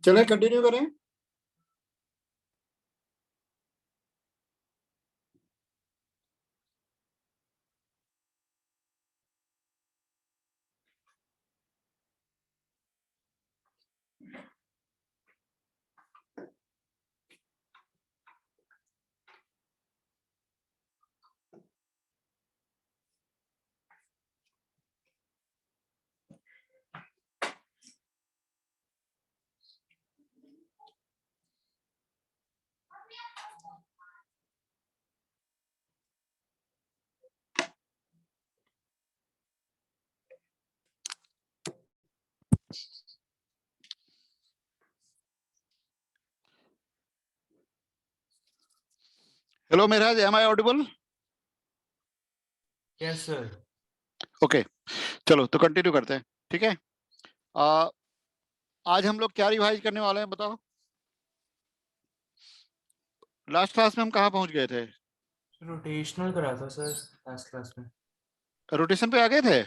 चले कंटिन्यू करें। Hello Meraj, am I audible? Yes sir. Okay, चलो तो कंटिन्यू करते हैं। ठीक है, आज हम लोग क्या रिवाइज करने वाले हैं बताओ। लास्ट क्लास में हम कहाँ पहुंच गए थे? रोटेशनल करा था सर लास्ट क्लास में। रोटेशन पे आ गए थे।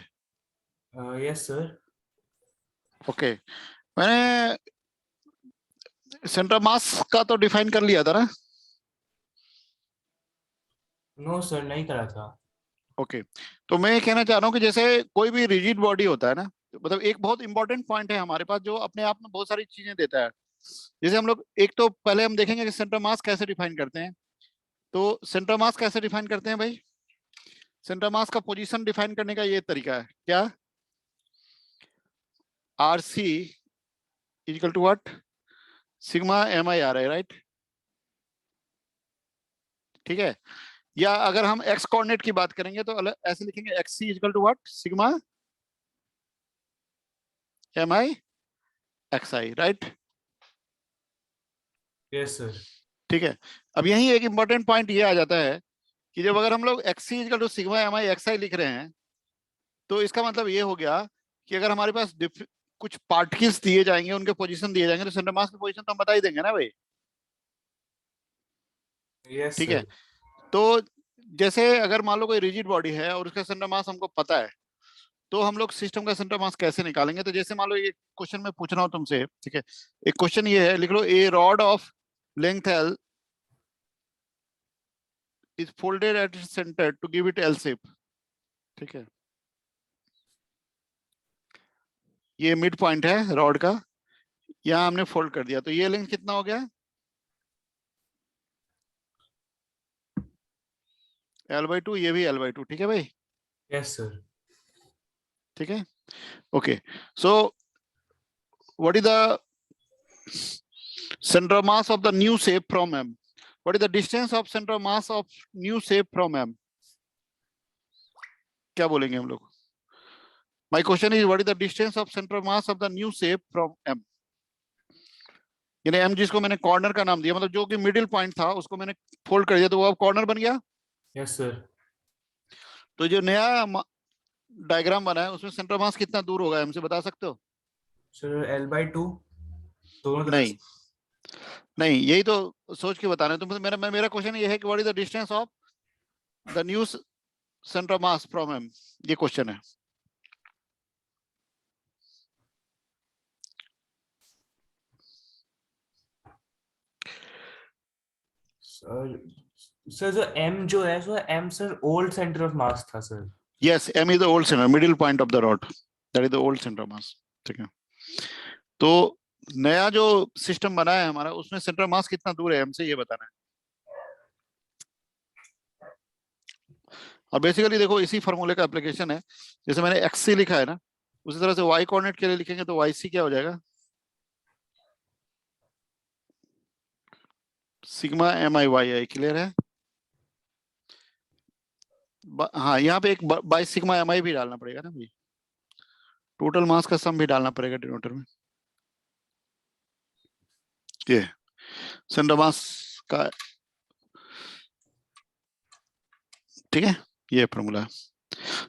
Yes sir. ओके, मैंने सेंटर मास का तो डिफाइन कर लिया था ना। नो सर, नहीं करा था। ओके, तो मैं ये कहना चाह रहा हूँ कि जैसे कोई भी रिजिड बॉडी होता है ना, मतलब एक बहुत इंपॉर्टेंट पॉइंट है हमारे पास जो अपने आप में बहुत सारी चीजें देता है। जैसे हम लोग एक तो पहले हम देखेंगे कि सेंटर मास कैसे डिफाइन करते हैं। तो सेंटर मास कैसे डिफाइन करते हैं भाई? सेंटर मास का पोजीशन डिफाइन करने का ये तरीका है क्या? R C equal to what? Sigma M I R है, राइट? ठीक है, या अगर हम एक्स कोऑर्डिनेट की बात करेंगे तो ऐसे लिखेंगे X C equal to what? Sigma M I X I, right? Yes sir. ठीक है, अब यही एक इंपॉर्टेंट पॉइंट ये आ जाता है कि जब अगर हम लोग X C equal to sigma M I X I लिख रहे हैं तो इसका मतलब ये हो गया कि अगर हमारे पास कुछ पार्टिकल्स दिए जाएंगे, उनके पोजीशन दिए जाएंगे, तो सेंटर मास की पोजीशन तो हम बता ही देंगे ना भाई। यस ठीक है, सर। तो जैसे अगर मान लो कोई रिजिड बॉडी है और उसका सेंटर मास हमको पता है, तो हम लोग सिस्टम का सेंटर मास कैसे निकालेंगे? तो जैसे मान लो ये क्वेश्चन मैं पूछ रहा हूँ तुमसे, ठीक है, एक क्वेश्चन ये है, लिख लो a rod of length L is folded at centre to give it L shape. ठीक है, ये मिड पॉइंट है रॉड का, यहाँ हमने फोल्ड कर दिया, तो ये लेंथ कितना हो गया? L/2, ये भी L/2, ठीक है भाई। Yes sir. ठीक है, okay, so what is the center mass of the new shape from M? What is the distance of center mass of new shape from M? क्या बोलेंगे हम लोग? My question is what is the distance of center mass of the new shape from M? यानी M जिसको मैंने corner का नाम दिया, मतलब जो कि मिडिल पॉइंट था उसको मैंने फोल्ड कर दिया तो वो अब कॉर्नर बन गया। Yes sir. तो जो नया डायग्राम बना है उसमें सेंटर मास कितना दूर होगा M से, बता सकते हो? सर L/2 दोनों तरफ नहीं से। नहीं, यही तो सोच के बताना है। तो मेरा क्वेश्चन ये है कि what is the distance of the new centre mass from M, ये क्वेश्चन है। सर सर जो M जो है सो M sir old centre of मास था sir. Yes, M is the old center, middle point of the rod. That is the old center mass. ठीक है, तो नया जो सिस्टम बना है हमारा उसमें सेंटर मास कितना दूर है M से, ये बताना है। और बेसिकली देखो इसी फॉर्मूले का एप्लीकेशन है। जैसे मैंने XC लिखा है ना, उसी तरह से Y कोऑर्डिनेट के लिए लिखेंगे तो YC क्या हो जाएगा? सिग्मा MI YI, क्लियर है? हाँ, यहाँ पे एक बाई सिग्मा MI भी डालना पड़ेगा ना भाई, टोटल मास का सम भी डालना पड़ेगा डिनोटर में। ये सेंटर मास का, ठीक है, ये फॉर्मूला है।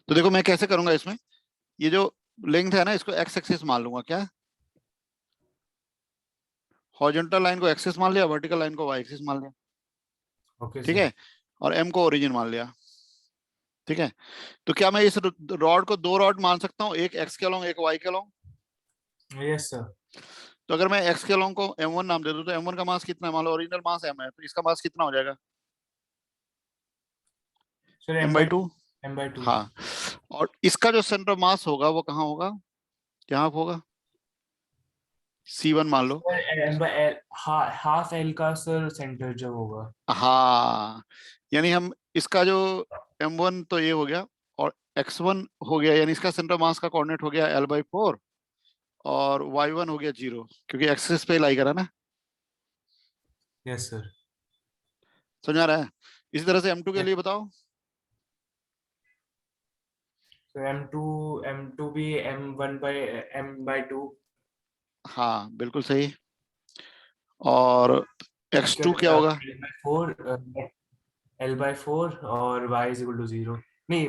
तो देखो मैं कैसे करूंगा इसमें, ये जो लेंथ है ना इसको एक्स एक्सिस मान लूंगा क्या? हॉरिजॉन्टल लाइन को एक्सिस मान लिया, वर्टिकल लाइन को वाई एक्सिस मान लिया। ओके ठीक सर। है, और एम को ओरिजिन मान लिया। ठीक है, तो क्या मैं इस रॉड को दो रॉड मान सकता हूँ, एक एक्स के अलोंग एक वाई के अलोंग? Yes sir. तो अगर मैं x के अलोंग को m1 नाम दे दूं तो m1 का मास कितना है? मान लो ओरिजिनल मास m है, तो इसका मास कितना हो जाएगा? Sir m M by by two. M by two. हाँ, और इसका जो सेंटर मास होगा वो कहाँ होगा? यहाँ होगा, C1 मान लो। Sir M by L, half L का सर सेंटर जो होगा। हाँ, यानी हम इसका जो m1 तो ये हो गया, और x1 हो गया, यानी इसका सेंटर मास का कोऑर्डिनेट हो गया L/4, और y1 हो गया 0, क्योंकि एक्सिस पे लाई करा ना। Yes sir. समझ आ रहा है? इसी तरह से m2 के लिए बताओ। तो एम टू भी M1/M/2। हाँ बिल्कुल सही। और उसके x2 क्या बाद होगा? L/4 और y इज इक्वल टू 0। नहीं,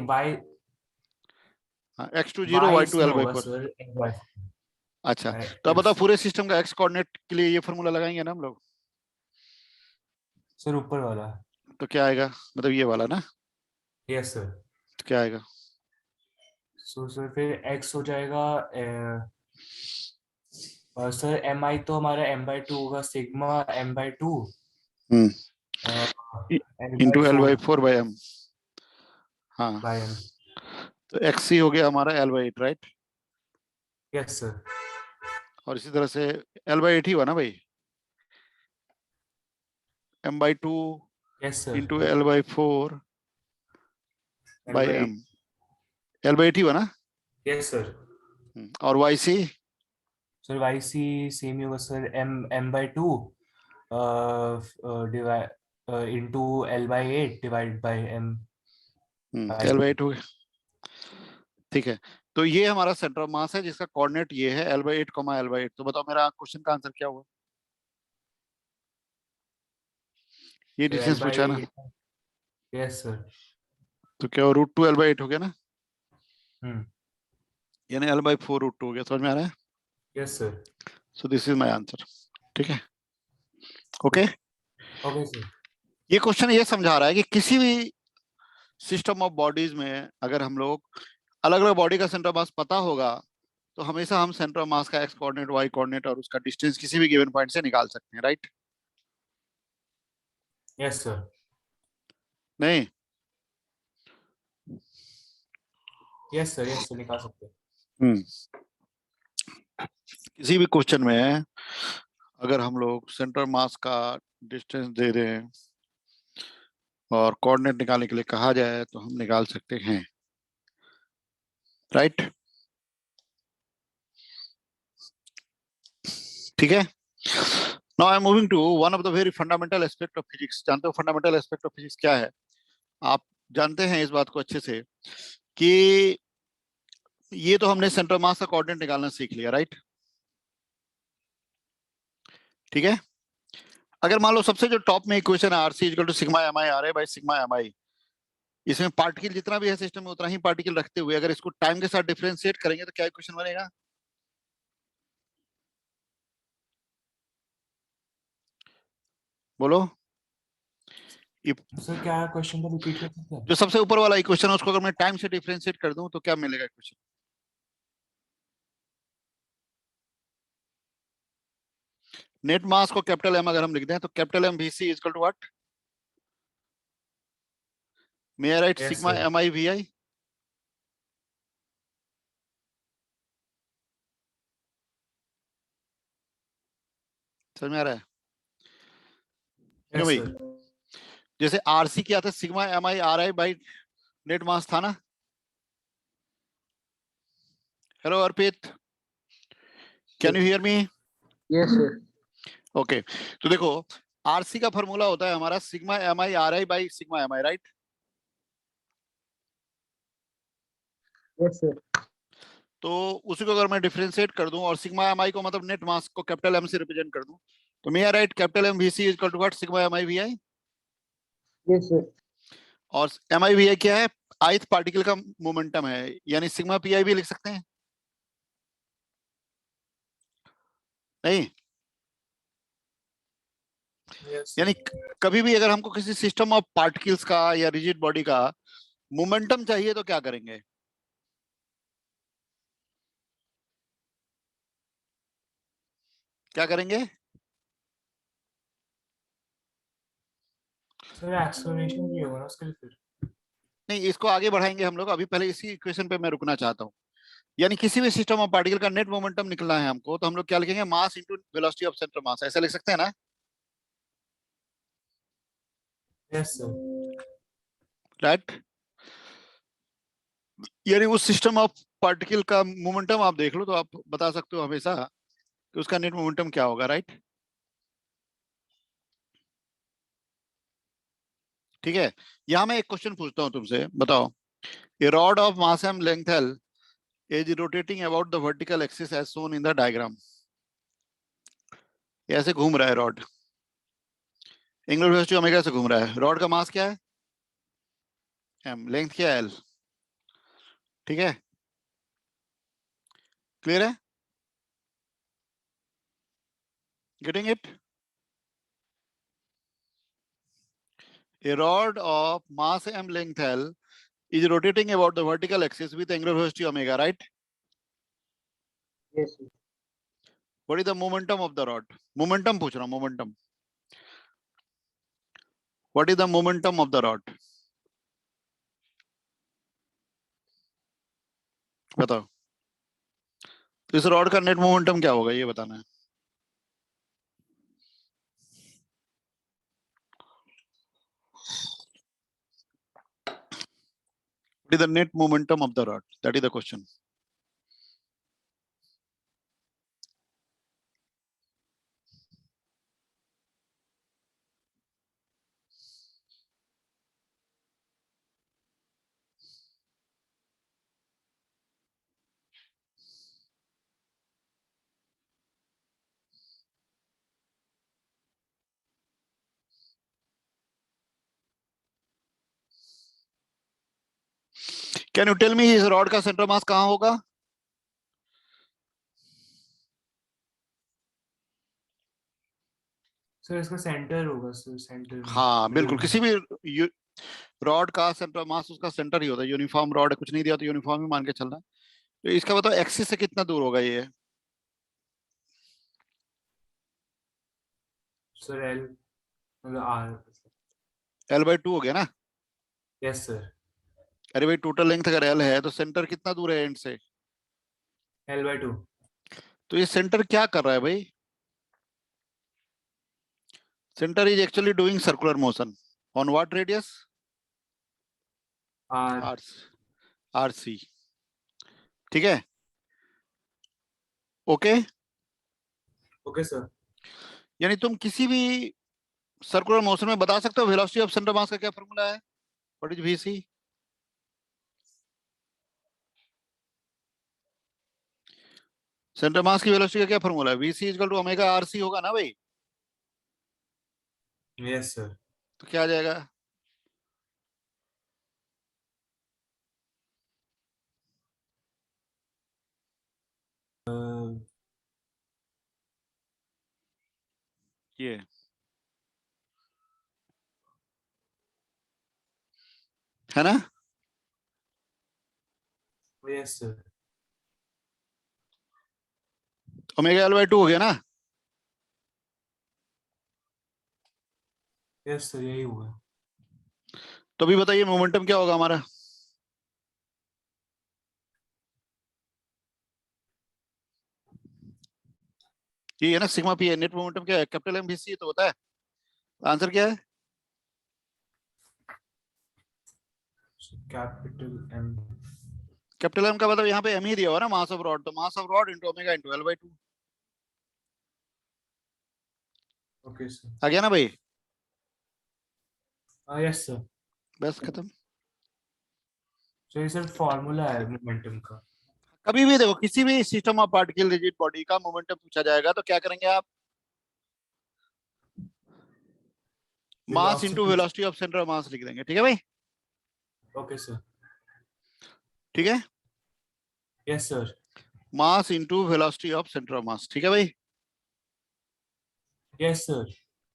हाँ, x2 0, y y2 इसमें होगा L/4। Sir L/4। अच्छा, तो अब बताओ पूरे सिस्टम का x कोऑर्डिनेट के लिए ये फॉर्मूला लगाएंगे ना हम लोग, सर ऊपर वाला। तो क्या आएगा? मतलब ये वाला ना, यस सर। तो क्या आएगा? सो सर फिर x हो जाएगा सर mi तो हमारा M/2 होगा, sigma M/2 hmm, L by into four L/4/m। हाँ, बाई m। तो XC हो गया हमारा L/8, राइट? Yes sir. और इसी तरह से L/8 ही हुआ ना भाई, m/2 yes sir. Into L/4 L by by m। L/8 ही हुआ ना? Yes sir. और YC? Sir Y C same ही होगा sir, M/2 divide into L/8 divide by m by two. L/8 हो गया, ठीक है। तो ये हमारा सेंटर ऑफ मास है जिसका कोऑर्डिनेट ये है L/8, L/8। तो बताओ मेरा क्वेश्चन का आंसर क्या हुआ? ये सर L डिस्टेंस पूछा है ना, बाई यस सर। तो क्या √2 L/8 हो गया ना, हम्म। यानी L/4 √2 हो गया। समझ में आ रहा है? Yes sir. So this is my answer. ठीक है, ओके। Okay sir. ये क्वेश्चन ये समझा रहा है कि किसी भी सिस्टम ऑफ बॉडीज में अगर हम लोग अलग अलग बॉडी का सेंटर ऑफ मास पता होगा, तो हमेशा हम सेंटर ऑफ मास का x कोऑर्डिनेट, y कोऑर्डिनेट और उसका डिस्टेंस किसी भी गिवन पॉइंट से निकाल सकते हैं, राइट? Yes sir. नहीं? यस सर निकाल सकते हैं। हम्म, किसी भी क्वेश्चन में अगर हम लोग सेंटर मास का डिस्टेंस दे दें और कोऑर्डिनेट निकालने के लिए कहा जाए तो हम निकाल सकते हैं, राइट? ठीक है। Now I am moving to one of the very fundamental aspect of physics. जानते हो फंडामेंटल एस्पेक्ट ऑफ फिजिक्स क्या है? आप जानते हैं इस बात को अच्छे से कि ये तो हमने सेंटर मास का कोऑर्डिनेट निकालना सीख लिया, राइट? ठीक है। अगर मान लो सबसे जो टॉप में इक्वेशन है RC equal to sigma M I R A by sigma M I, इसमें पार्टिकल जितना भी है सिस्टम में उतना ही पार्टिकल रखते हुए अगर इसको टाइम के साथ डिफरेंशिएट करेंगे तो क्या इक्वेशन बनेगा? बोलो। ये सर क्या क्वेश्चन को रिपीट कर सकते हैं? जो सबसे ऊपर वाला इक्वेशन है उसको अगर मैं टाइम से डिफरेंशिएट कर दूं तो क्या मिलेगा इक्वेशन? नेट मास को कैपिटल एम अगर हम लिख दें तो capital M V C equal to what? May I right yes sigma sir. M I V I? समझ में आ रहा है? क्यों यस भाई? सर। जैसे आरसी क्या था, sigma M I R I by net mass था ना। Hello Arpit, can you hear me? Yes sir. Okay, तो देखो आरसी का फॉर्मूला होता है हमारा sigma M I R I by sigma M I, right? Yes sir. तो उसी को अगर मैं डिफरेंशिएट कर दूं और सिग्मा एम आई को मतलब नेट मास को कैपिटल एम से रिप्रेजेंट कर दूं, तो may I write capital M V C equal to what? Sigma M I V I. Yes sir. और एम आई वी आई क्या है? ith पार्टिकल का मोमेंटम है, यानी सिग्मा पी आई भी लिख सकते हैं, नहीं? यस यानी कभी भी अगर हमको किसी सिस्टम ऑफ पार्टिकल्स का या रिजिड बॉडी का मोमेंटम चाहिए तो क्या करेंगे? क्या करेंगे? सर एक्सप्लेनेशन भी होगा ना उसके लिए फिर? नहीं, इसको आगे बढ़ाएंगे हम लोग, अभी पहले इसी इक्वेशन पे मैं रुकना चाहता हूँ। यानी किसी भी सिस्टम ऑफ पार्टिकल का नेट मोमेंटम निकलना है हमको, तो हम लोग क्या लिखेंगे? Mass into velocity of centre मास, ऐसा लिख सकते हैं ना? Yes sir. राइट। यानी उस सिस्टम ऑफ पार्टिकल का मोमेंटम आप देख लो तो आप बता सकते हो हमेशा कि उसका नेट मोमेंटम क्या होगा। राइट, ठीक है। यहां मैं एक क्वेश्चन पूछता हूं तुमसे, बताओ। A rod of mass M length L is rotating about the vertical axis as shown in the diagram. ये ऐसे घूम रहा है रॉड, एंगुलर वेलोसिटी ओमेगा से घूम रहा है। रॉड का मास क्या है? एम। लेंथ क्या है? एल। ठीक है, क्लियर है? Getting it? A rod of mass m length L is rotating about the vertical axis with angular velocity omega, right? Yes, sir. What is the momentum of the rod? Momentum पूछ रहा हूँ, momentum. What is the momentum of the rod? बताओ। तो इस rod का net momentum क्या होगा, ये बताना है। What is the net momentum of the rod? That is the question. Can you tell me इस रॉड का सेंटर मास कहाँ होगा? सर इसका सेंटर होगा सर, सेंटर में। हाँ बिल्कुल, middle किसी में। भी रॉड का सेंटर मास उसका सेंटर ही होता है। यूनिफॉर्म रॉड है, कुछ नहीं दिया तो यूनिफॉर्म ही मान के चलना। तो इसका बताओ एक्सिस से कितना दूर होगा ये? सर एल मतलब आर। L/2 हो गया ना? Yes sir. अरे भाई, टोटल लेंथ अगर L है तो सेंटर कितना दूर है एंड से? L/2। तो ये सेंटर क्या कर रहा है भाई? Centre is actually doing circular motion on what radius? R. R. R C. ठीक है, ओके। Okay sir. यानी तुम किसी भी सर्कुलर मोशन में बता सकते हो वेलोसिटी ऑफ सेंटर मास का क्या फॉर्मूला है? What is VC? Centre mass की वेलोसिटी का क्या फॉर्मूला है? VC equal to omega R C होगा ना भाई? Yes sir. तो क्या आ जाएगा? ये है ना? Yes sir. ओमेगा L/2 हो गया ना? यस सर यही हुआ। तो अभी बताइए मोमेंटम क्या होगा हमारा? ये है ना सिग्मा पी है। नेट मोमेंटम क्या है? कैपिटल एम वी सी तो होता है। आंसर क्या है? Capital M. कैपिटल एम का मतलब यहाँ पे एम ही दिया हुआ ना, मास ऑफ रॉड। तो mass of rod into omega into L/2 okay sir. आ गया ना भाई? Yes sir. बस खत्म। तो ये सर फॉर्मूला है मोमेंटम का। कभी भी देखो, किसी भी system of particle rigid body का मोमेंटम पूछा जाएगा तो क्या करेंगे आप? Mass into velocity. Velocity of centre mass लिख देंगे। ठीक है भाई? Okay sir. ठीक है, yes sir. Mass into velocity of centre of मास। ठीक है भाई? Yes sir.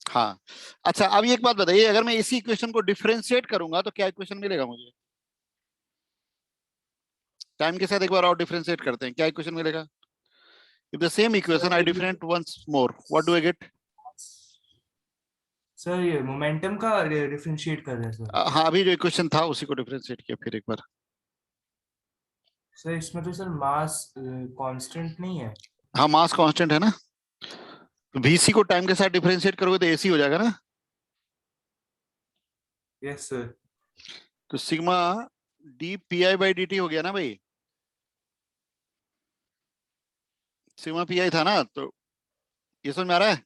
हाँ। अच्छा, अब एक बात बताइए, अगर मैं इसी इक्वेशन को डिफरेंशिएट करूंगा तो क्या इक्वेशन मिलेगा मुझे? टाइम के साथ एक बार और डिफरेंशिएट करते हैं, क्या इक्वेशन मिलेगा? If the same equation I differentiate once more, what do I get? Sir ये मोमेंटम का डिफरेंशिएट कर रहे हैं सर. हाँ, अभी जो इक्वेशन था उसी को डिफरेंशिएट किया फिर एक बार. सर इसमें तो सर मास कांस्टेंट नहीं है. हाँ, मास कांस्टेंट है ना. VC को टाइम के साथ डिफरेंशिएट करोगे तो AC हो जाएगा ना. Yes sir. तो सिग्मा dpi/dt हो गया ना भाई. सिग्मा pi था ना, तो ये समझ में आ रहा है.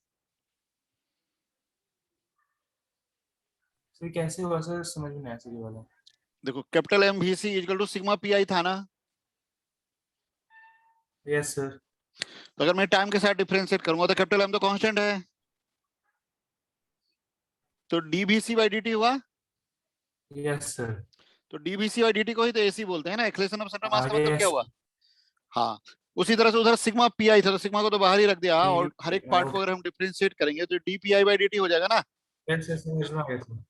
सर कैसे हुआ सर, समझ में नहीं आया सर ये वाला. देखो, capital MVC equal to sigma pi था ना. Yes sir. तो अगर मैं टाइम के साथ डिफरेंशिएट करूंगा तो कैपिटल M तो कांस्टेंट है, तो dVC/dt हुआ. Yes sir. तो dVC/dt को ही तो AC बोलते हैं ना. एक्सेलरेशन ऑफ सेंटर मास का मतलब क्या यस. हुआ. हाँ, उसी तरह से उधर सिग्मा pi था तो सिग्मा को तो बाहर ही रख दिया, और हर एक पार्ट को अगर हम डिफरेंशिएट करेंगे तो dpi/dt हो जाएगा ना. यस सर समझ में आ गया सर.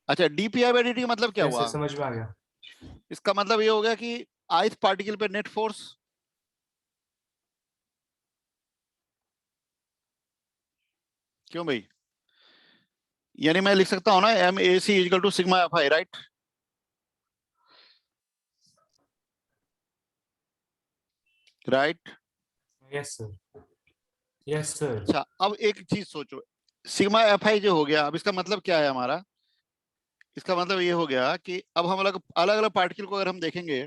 अच्छा, dpi/dt का मतलब क्या यस हुआ. सर समझ में आ गया. इसका मतलब ये हो गया कि ith पार्टिकल पे नेट फोर्स. क्यों भाई. यानी मैं लिख सकता हूं ना MAC equal to sigma FI, right. Right. Yes sir. Yes sir. अच्छा, अब एक चीज सोचो. सिग्मा FI जो हो गया, अब इसका मतलब क्या है हमारा. इसका मतलब ये हो गया कि अब हम अलग अलग पार्टिकल को अगर हम देखेंगे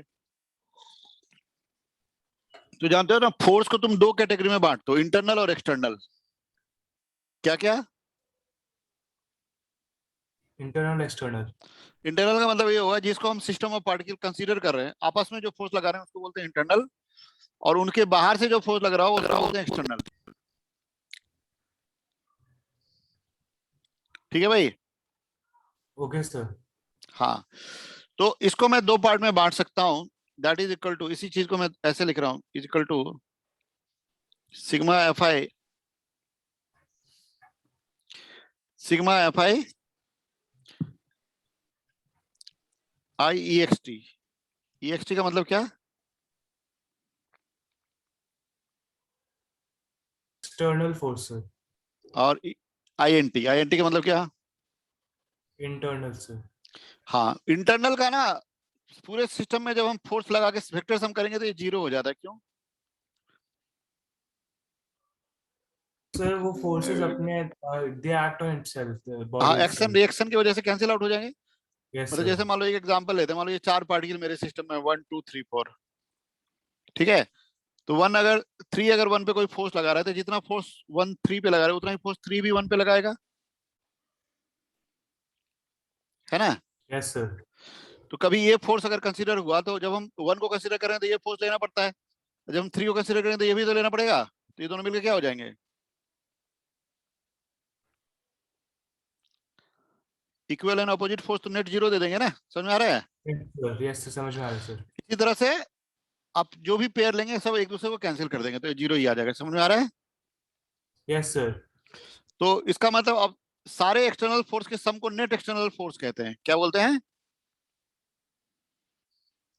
तो जानते हो ना, फोर्स को तुम दो कैटेगरी में बांटते हो, इंटरनल और एक्सटर्नल. क्या क्या. Internal external. इंटरनल का मतलब ये होगा जिसको हम सिस्टम ऑफ पार्टिकल कंसीडर कर रहे हैं, आपस में जो फोर्स लगा रहे हैं उसको बोलते हैं इंटरनल, और उनके बाहर से जो फोर्स लग रहा हो उसको बोलते हैं एक्सटर्नल. ठीक है भाई. Okay sir. हाँ, तो इसको मैं दो पार्ट में बांट सकता हूं. दैट इज इक्वल टू, इसी चीज को मैं ऐसे लिख रहा हूं, is equal to sigma FI, sigma FI IEXT. EXT का मतलब क्या. External force sir. और INT का मतलब क्या. Internal sir. हाँ, इंटरनल का ना पूरे सिस्टम में जब हम फोर्स लगा के वेक्टर सम करेंगे तो ये जीरो हो जाता है. क्यों. सर वो फोर्सेस अपने दे एक्ट ऑन इटसेल्फ हाँ, बॉडी एक्शन रिएक्शन की वजह से कैंसिल आउट हो जाएंगे. यस मतलब जैसे सर. मान लो एक एग्जांपल लेते हैं, मान लो ये चार पार्टिकल मेरे सिस्टम में 1 2 3 4. ठीक है. तो 1 अगर 3 अगर 1 पे कोई फोर्स लगा रहा है तो जितना फोर्स 1 3 पे लगा रहा है उतना ही फोर्स 3 भी 1 पे लगाएगा, है ना. Yes sir. तो कभी ये फोर्स अगर कंसीडर हुआ तो जब हम 1 को कंसीडर करें तो ये फोर्स लेना पड़ता है, जब हम 3 को कंसीडर करें तो ये भी तो लेना पड़ेगा. तो ये दोनों मिलकर क्या हो जाएंगे. इक्वल एंड अपोजिट फोर्स तो नेट जीरो दे देंगे ना. समझ में आ रहा है. यस सर समझ में आ रहा है सर. इसी तरह से आप जो भी पेयर लेंगे सब एक दूसरे को कैंसिल कर देंगे तो जीरो ही आ जाएगा. समझ में आ रहा है. Yes sir. तो इसका मतलब अब सारे एक्सटर्नल फोर्स के सम को नेट एक्सटर्नल फोर्स कहते हैं. क्या बोलते हैं.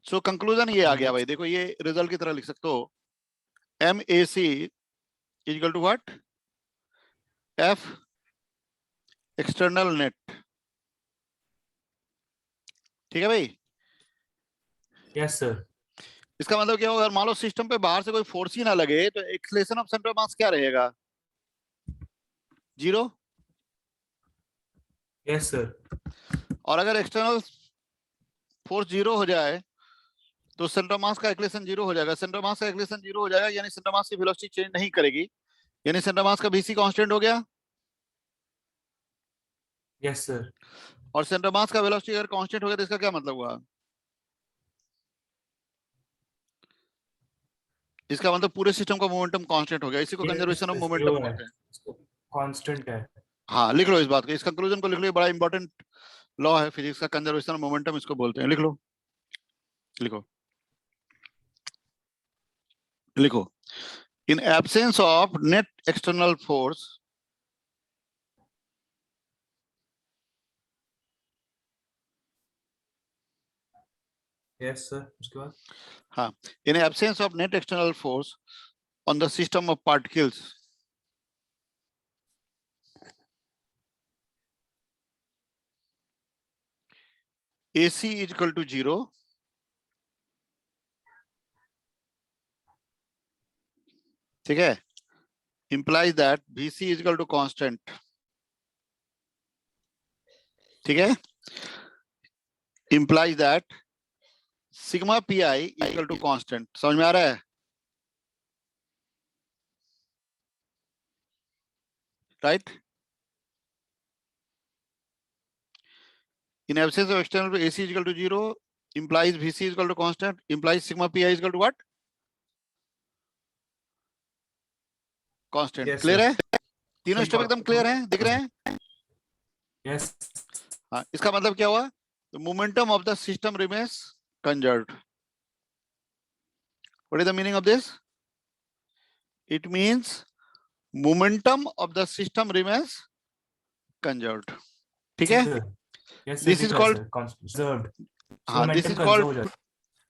सो कंक्लूजन ये आ गया भाई. देखो, ये रिजल्ट की तरह लिख सकते हो. MAC equal to what. F external net. ठीक है भाई. Yes sir. इसका मतलब क्या होगा, अगर मान लो सिस्टम पे बाहर से कोई फोर्स ही ना लगे तो एक्सेलरेशन ऑफ सेंटर ऑफ मास क्या रहेगा. जीरो. Yes sir. और अगर एक्सटर्नल फोर्स जीरो हो जाए तो सेंटर मास का एक्सेलरेशन जीरो हो जाएगा. सेंटर मास का एक्सेलरेशन जीरो हो जाएगा यानी सेंटर मास की वेलोसिटी चेंज नहीं करेगी, यानी सेंटर मास का BC कांस्टेंट हो गया. Yes sir. और सेंटर मास का वेलोसिटी अगर कांस्टेंट हो गया तो इसका क्या मतलब हुआ. इसका मतलब पूरे सिस्टम का मोमेंटम कांस्टेंट हो गया. इसी को कंजर्वेशन ऑफ मोमेंटम बोलते हैं. कांस्टेंट है. हाँ, लिख लो इस बात को, इस कंक्लूजन को लिख लो. बड़ा इंपॉर्टेंट लॉ है फिजिक्स का, कंजर्वेशन ऑफ मोमेंटम इसको बोलते हैं. लिख लो, लिखो, लिखो. इन absence of net external force, yes sir. उसके बाद हाँ, इन absence of net external force on the system of particles AC is equal to 0, ठीक है, implies that VC is equal to constant, ठीक है, implies that sigma pi equal to constant. समझ में आ रहा है? Right? In absence of external, AC is equal to 0, implies VC is equal to constant, implies sigma pi is equal to what? Constant. Yes, Clear sir. है? तीनों step एकदम clear हैं, दिख रहे हैं? Yes. हाँ, इसका मतलब क्या हुआ? The momentum of the system remains conserved. What is the meaning of this? It means momentum of the system remains conserved. ठीक है? Sir. Yes, sir. This is called, conserved. हाँ, this Momentum is conserve हो called, जाता है.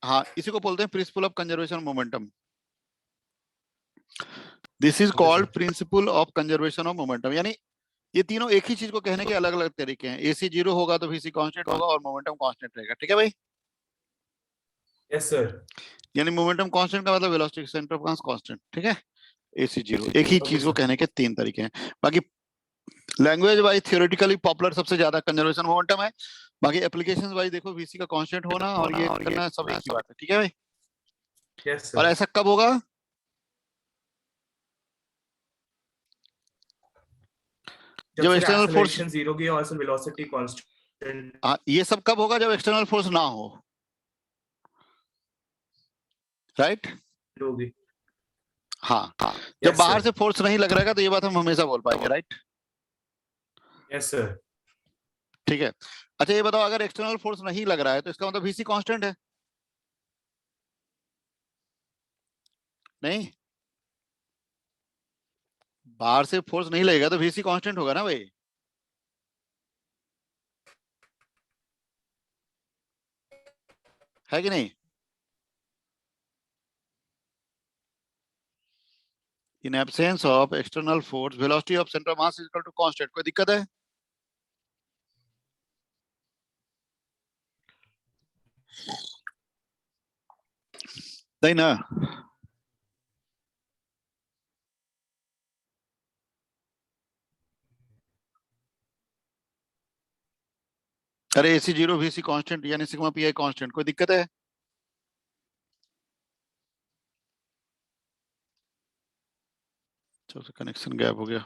हाँ, इसी को बोलते हैं principle of conservation momentum. This is Okay, called sir. Principle of conservation of momentum. यानी ये तीनों एक ही चीज को कहने के अलग अलग तरीके हैं. AC 0 होगा तो VC कांस्टेंट होगा और मोमेंटम कांस्टेंट रहेगा. ठीक है भाई? Yes, sir. यानी मोमेंटम कांस्टेंट का मतलब velocity centre of mass constant. ठीक है? AC 0 एक ही Okay, चीज को sir. कहने के तीन तरीके हैं. बाकी लैंग्वेज वाइज थियोरेटिकली पॉपुलर सबसे ज्यादा कंजर्वेशन मोमेंटम है. बाकी एप्लीकेशंस वाइज देखो VC का कांस्टेंट होना और ये करना सब एक ही बात है. ठीक है भाई? Yes, और sir. ऐसा कब होगा? जब एक्सटर्नल फोर्स, acceleration 0 की और velocity constant हाँ, ये सब कब होगा? जब एक्सटर्नल फोर्स ना हो. राइट? होगी. हाँ, जब Yes, बाहर sir. से फोर्स नहीं लग रहेगा तो ये बात हम हमेशा बोल पाएंगे. राइट? Yes, sir. ठीक है. अच्छा ये बताओ, अगर एक्सटर्नल फोर्स नहीं लग रहा है तो इसका मतलब VC कांस्टेंट है? नहीं, बाहर से फोर्स नहीं लगेगा तो VC कांस्टेंट होगा ना भाई. है कि नहीं? In absence of external force velocity of centre of mass is equal to constant. कोई दिक्कत है? नहीं ना? अरे AC 0 VC कांस्टेंट यानी सिग्मा पी आई कांस्टेंट. कोई दिक्कत है? चलो कनेक्शन गैप हो गया.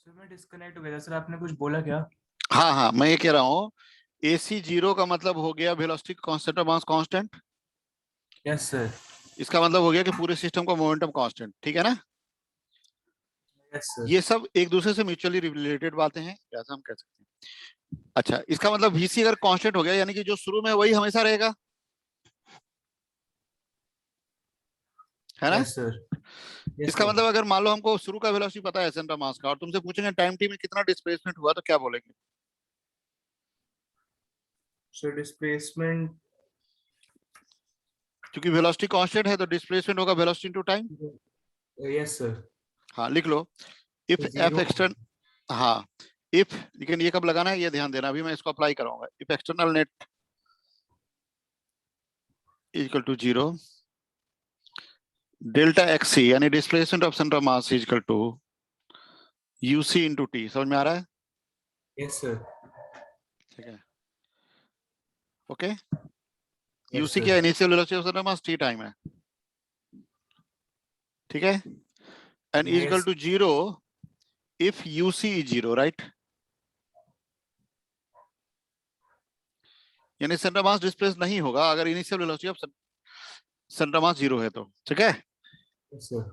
सर मैं डिस्कनेक्ट हो गया सर. आपने कुछ बोला क्या? हाँ हाँ, मैं ये कह रहा हूँ AC 0 का मतलब हो गया velocity constant of mass constant. Yes sir. इसका मतलब हो गया कि पूरे सिस्टम का मोमेंटम कांस्टेंट. ठीक है ना? Yes sir. ये सब एक दूसरे से म्यूचुअली रिलेटेड बातें हैं, ऐसा हम कह सकते हैं. अच्छा, इसका मतलब VC अगर कांस्टेंट हो गया यानी कि जो शुरू में है वही हमेशा रहेगा, है ना? Yes sir. इसका मतलब अगर मान लो हमको शुरू का वेलोसिटी पता है सेंटर मास का और तुमसे पूछेंगे टाइम t में कितना डिस्प्लेसमेंट हुआ तो क्या बोलेंगे? सर डिस्प्लेसमेंट, क्योंकि वेलोसिटी कांस्टेंट है तो डिस्प्लेसमेंट होगा velocity into time. Yes sir. हाँ, लिख लो. If Zero. F एक्सटर्न, हाँ, इफ, लेकिन ये कब लगाना है ये ध्यान देना. अभी मैं इसको अप्लाई कराऊंगा. If external net equal to 0, delta XC यानी displacement of centre of mass equal to UC into T. समझ में आ रहा है? Yes sir. ठीक है. ओके. Yes, UC sir. क्या initial velocity of centre of mass T time है. ठीक है? And Yes. Equal to 0 if UC is 0. Right? यानी सेंटर मास डिस्प्लेस नहीं होगा अगर इनिशियल वेलोसिटी ऑफ सेंटर मास 0 है तो. ठीक है? Yes sir.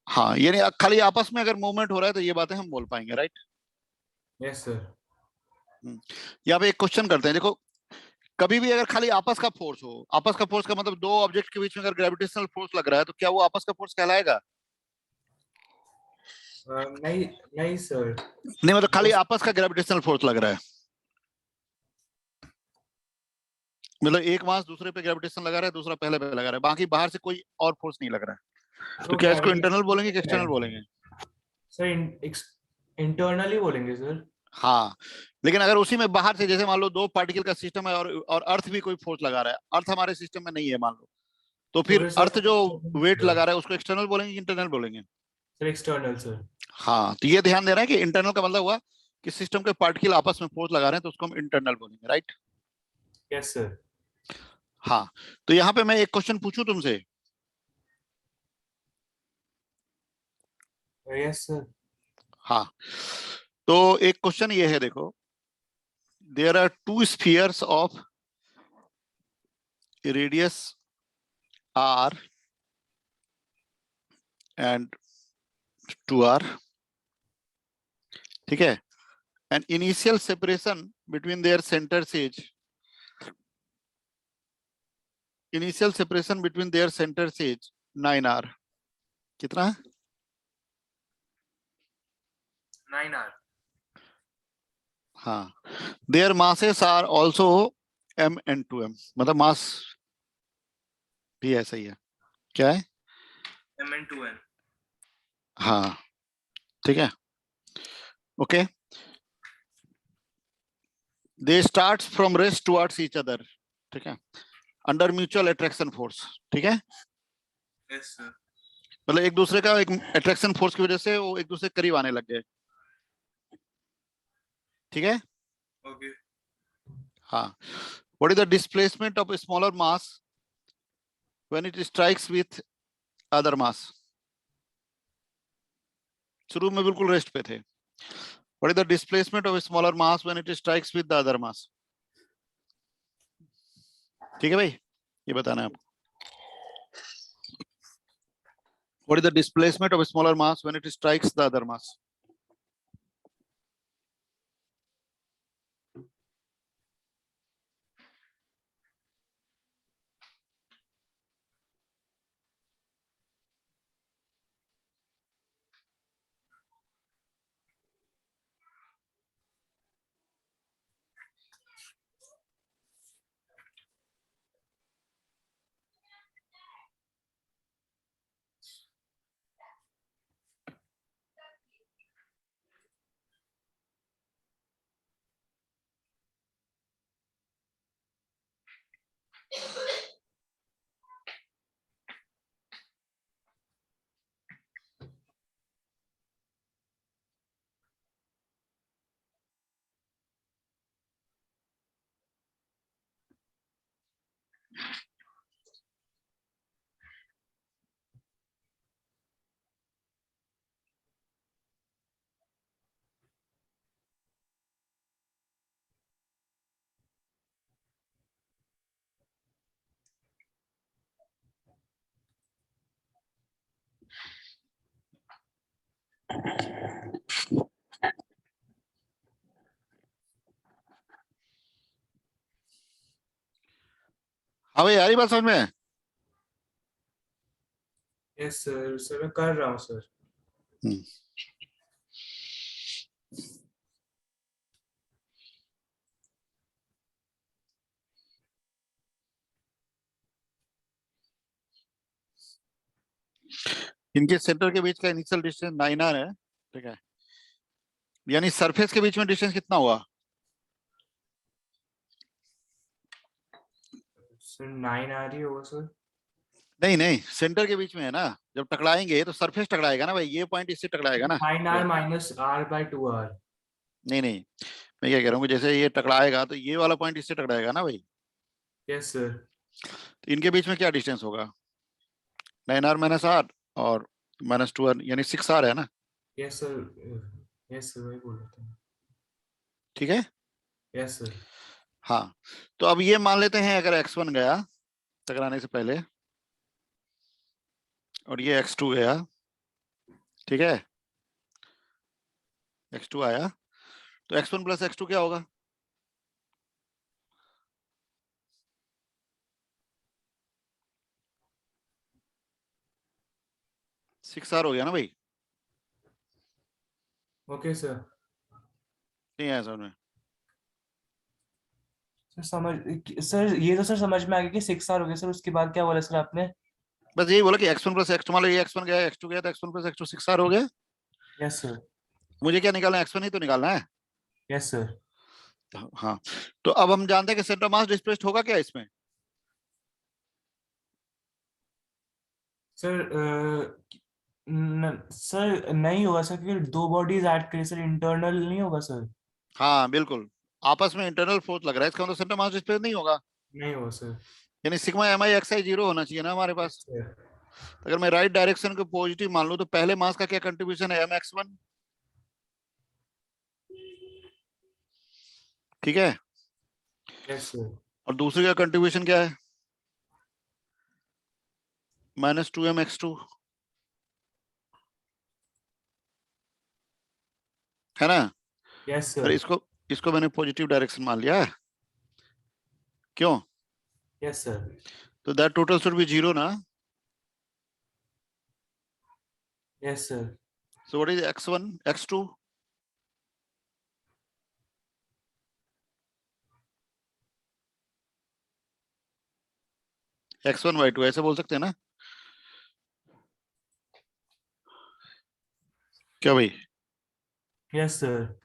हाँ, यानी खाली आपस में अगर मूवमेंट हो रहा है तो ये बातें हम बोल पाएंगे. राइट? Yes sir. यहाँ पे एक क्वेश्चन करते हैं, देखो कभी भी अगर खाली आपस का फोर्स हो, आपस का फोर्स का मतलब दो ऑब्जेक्ट के बीच में अगर ग्रेविटेशनल फोर्स लग रहा है तो क्या वो आपस का फोर्स कहलाएगा? नहीं नहीं सर, नहीं, मतलब खाली आपस का ग्रेविटेशनल फोर्स लग रहा है, मतलब एक मास दूसरे पे ग्रेविटेशन लगा रहा है, दूसरा पहले पे लगा रहा है, बाकी बाहर से कोई और फोर्स नहीं लग रहा है, तो क्या इसको इंटरनल बोलेंगे कि एक्सटर्नल बोलेंगे? सर इंटरनली बोलेंगे सर। हाँ, लेकिन अगर उसी में बाहर से, जैसे मान लो दो पार्टिकल का सिस्टम है और अर्थ भी कोई फोर्स लगा रहा है, अर्थ हमारे सिस्टम में नहीं है मान लो, तो तो फिर फिर अर्थ जो वेट सर लगा रहा है उसको एक्सटर्नल बोलेंगे कि इंटरनल बोलेंगे? External sir. हाँ, तो ये ध्यान देना है कि इंटरनल का मतलब हुआ कि सिस्टम के पार्टिकल आपस में फोर्स लगा रहे हैं, तो उसको हम इंटरनल बोलेंगे, राइट? Yes sir. हाँ, तो यहाँ पे मैं एक क्वेश्चन पूछूं तुमसे। Yes sir. हाँ, तो एक क्वेश्चन ये है, देखो there are two spheres of radius r and 2r, ठीक है, and initial separation between their centres is, initial separation between their centres is 9r, कितना है? 9r। हाँ, their masses are also m and 2m, मतलब मास भी ऐसा ही है, क्या है? Mn2n। हाँ, ठीक है, okay, they start from rest towards each other, ठीक है, अंडर म्यूचुअल अट्रैक्शन फोर्स, ठीक है, यस सर। मतलब एक दूसरे का एक अट्रैक्शन फोर्स की वजह से वो एक दूसरे के करीब आने लग गए, ठीक है। ओके। हाँ, what is the displacement of smaller mass when it strikes with other mass? शुरू में बिल्कुल रेस्ट पे थे, what is the displacement of smaller mass when it strikes with the other mass? ठीक है भाई, ये बताना है आपको, what is the displacement of smaller mass when it strikes the other mass? हाँ भाई, आ रही बात समझ में? यस सर, सर मैं कर रहा हूँ सर। हम्म। इनके सेंटर के बीच का इनिशियल डिस्टेंस 9r है, ठीक है, यानी सरफेस के बीच में डिस्टेंस कितना हुआ? सर 9 आ रही होगा सर। नहीं नहीं, सेंटर के बीच में है ना, जब टकराएंगे तो सरफेस टकराएगा ना भाई, ये पॉइंट इससे टकराएगा ना। 9r minus r/2r। नहीं नहीं, मैं क्या कह रहा हूँ कि जैसे ये टकराएगा तो ये वाला पॉइंट इससे टकराएगा ना भाई, यस सर। तो इनके बीच में क्या डिस्टेंस होगा? 9r माइनस r और माइनस 2r, यानी 6r है ना, यस सर। यस सर, वही बोल रहा था। ठीक है। Yes sir. हाँ, तो अब ये मान लेते हैं अगर x1 गया टकराने से पहले और ये x2 गया, ठीक है, x2 आया, तो x1 प्लस x2 क्या होगा? 6R हो गया ना भाई? Okay sir. नहीं आया समझ में? सर ये तो सर समझ में आ गया कि 6R हो गया सर, उसके बाद क्या बोला सर आपने? बस यही बोला कि x1 प्लस x2, मान लो ये x1 गया, x2 गया, तो x1 प्लस x2 6R हो गया। Yes sir. मुझे क्या निकालना है? x1 ही तो निकालना है। Yes sir. हाँ, तो अब हम जानते हैं कि सेंटर मास डिस्प्लेस्ड होगा क्या इसमें? सर सर नहीं होगा सर, क्योंकि दो बॉडीज ऐड करी सर, इंटरनल नहीं होगा सर। हाँ बिल्कुल, आपस में इंटरनल फोर्स लग रहा है, इसका मतलब सेंटर मास डिस्प्लेस नहीं होगा। नहीं होगा सर। यानी sigma M I X I zero होना चाहिए ना हमारे यस पास। सर। अगर मैं राइट डायरेक्शन को पॉजिटिव मान लूं तो पहले मास का क्या कंट्रीब्यूशन है? mx1, ठीक है। Yes sir. और दूसरे का कंट्रीब्यूशन क्या है? -2mx2, है ना? यस अरे सर। इसको इसको मैंने पॉजिटिव डायरेक्शन मान लिया है, क्यों? Yes sir. तो that total should be zero ना। Yes sir. So what is x1 x2? x1 y2 ऐसे बोल सकते हैं ना? क्या भाई? Yes sir.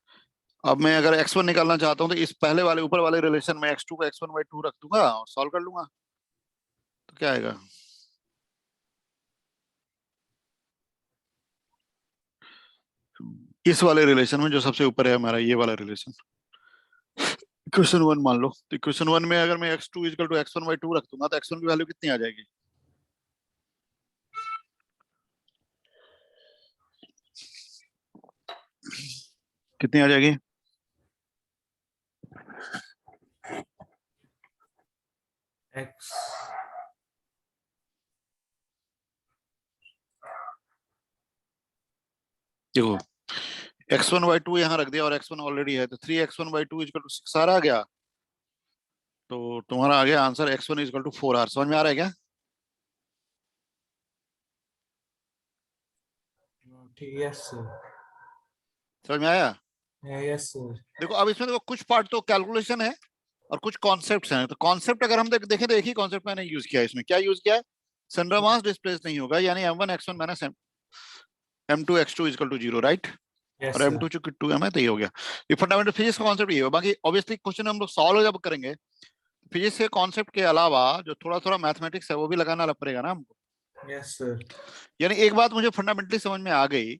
अब मैं अगर x1 निकालना चाहता हूँ तो इस पहले वाले ऊपर वाले रिलेशन में x2 को x1 y2 रख दूंगा और सॉल्व कर लूंगा, तो क्या आएगा? इस वाले रिलेशन में जो सबसे ऊपर है हमारा ये वाला रिलेशन, इक्वेशन 1 मान लो, तो इक्वेशन 1 में अगर मैं x2 equal to x1 by 2 रख दूंगा तो x1 की वैल्यू कितनी आ जाएगी? कितनी आ जाएगी? एक्स। देखो, x1 by 2 यहाँ रख दिया और x1 ऑलरेडी है, तो 3x1 by 2 equal to 6r आ गया। तो तुम्हारा आ गया answer x1 equal to 4r। समझ में आ रहा है क्या? ठीक। Yes sir. समझ में आया? Yes sir. देखो अब इसमें देखो कुछ पार्ट तो कैलकुलेशन है और कुछ कॉन्सेप्ट्स हैं। तो कॉन्सेप्ट अगर हम देखें तो एक ही कॉन्सेप्ट मैंने यूज किया है इसमें। क्या यूज किया है? सेंट्रल मास डिस्प्लेस नहीं होगा, यानी m1 x1 minus m2 x2 equal to 0, राइट? यस और सर। m2 चूंकि 2m है तो ये हो गया। ये फंडामेंटल फिजिक्स का कॉन्सेप्ट ये है। बाकी ऑब्वियसली क्वेश्चन हम लोग सॉल्व जब करेंगे फिजिक्स के कॉन्सेप्ट के अलावा जो थोड़ा थोड़ा मैथमेटिक्स है वो भी लगाना पड़ेगा ना हमको। Yes sir. यानी एक बात मुझे फंडामेंटली समझ में आ गई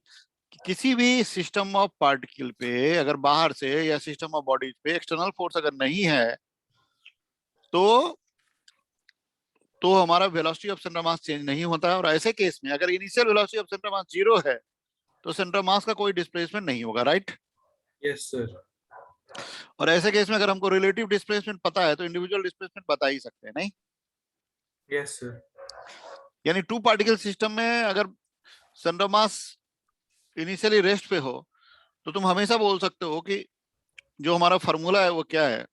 कि किसी भी सिस्टम ऑफ पार्टिकल पे अगर बाहर से या सिस्टम ऑफ बॉडीज पे एक्सटर्नल फोर्स अगर नहीं है तो हमारा velocity of centre mass change नहीं होता है। और ऐसे केस में अगर इनिशियल वेलोसिटी ऑफ सेंटर मास 0 है तो सेंटर मास का कोई डिस्प्लेसमेंट नहीं होगा, राइट? Yes sir. और ऐसे केस में अगर हमको रिलेटिव डिस्प्लेसमेंट पता है तो इंडिविजुअल डिस्प्लेसमेंट बता ही सकते हैं, नहीं? Yes sir. यानी टू पार्टिकल सिस्टम में अगर सेंटर मास इनिशियली रेस्ट पे हो तो तुम हमेशा बोल सकते हो कि जो हमारा फॉर्मूला है वो क्या है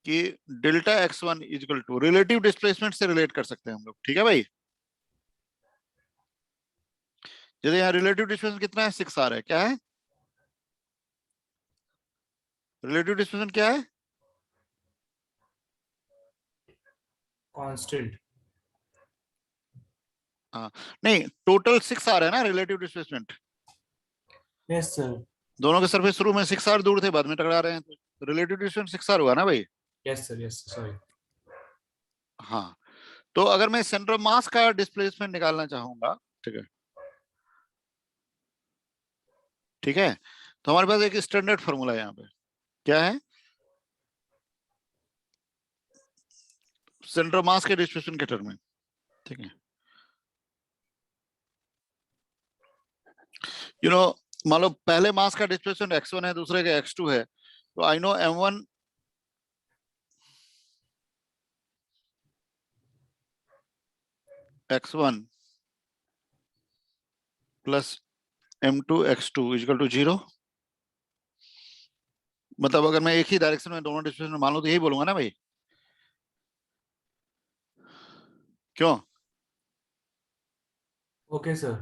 कि delta x1 equal to relative displacement से रिलेट कर सकते हैं हम लोग, ठीक है भाई? जैसे यहाँ रिलेटिव डिस्प्लेसमेंट कितना है? 6r है। क्या है रिलेटिव डिस्प्लेसमेंट? क्या है? कांस्टेंट। हाँ, नहीं, टोटल 6r है ना रिलेटिव डिस्प्लेसमेंट। Yes sir. दोनों के सरफेस शुरू में 6r दूर थे, बाद में टकरा रहे हैं, तो रिलेटिव डिस्टेंस 6r हुआ ना भाई? Yes sir. Yes sorry. हाँ, तो अगर मैं सेंटर ऑफ मास का डिस्प्लेसमेंट निकालना चाहूंगा, ठीक है, ठीक है, तो हमारे पास एक स्टैंडर्ड फॉर्मूला है यहाँ पे। क्या है? सेंटर ऑफ मास के डिस्प्लेसमेंट के टर्म में, ठीक है। यू नो, मान लो पहले मास का डिस्प्लेसमेंट x1 है, दूसरे का x2 है, तो I know m1 x1 plus m2 x2 equal to 0। मतलब अगर मैं एक ही डायरेक्शन में दोनों डिस्प्लेसमेंट मान लूं तो यही बोलूंगा ना भाई? क्यों? Okay sir.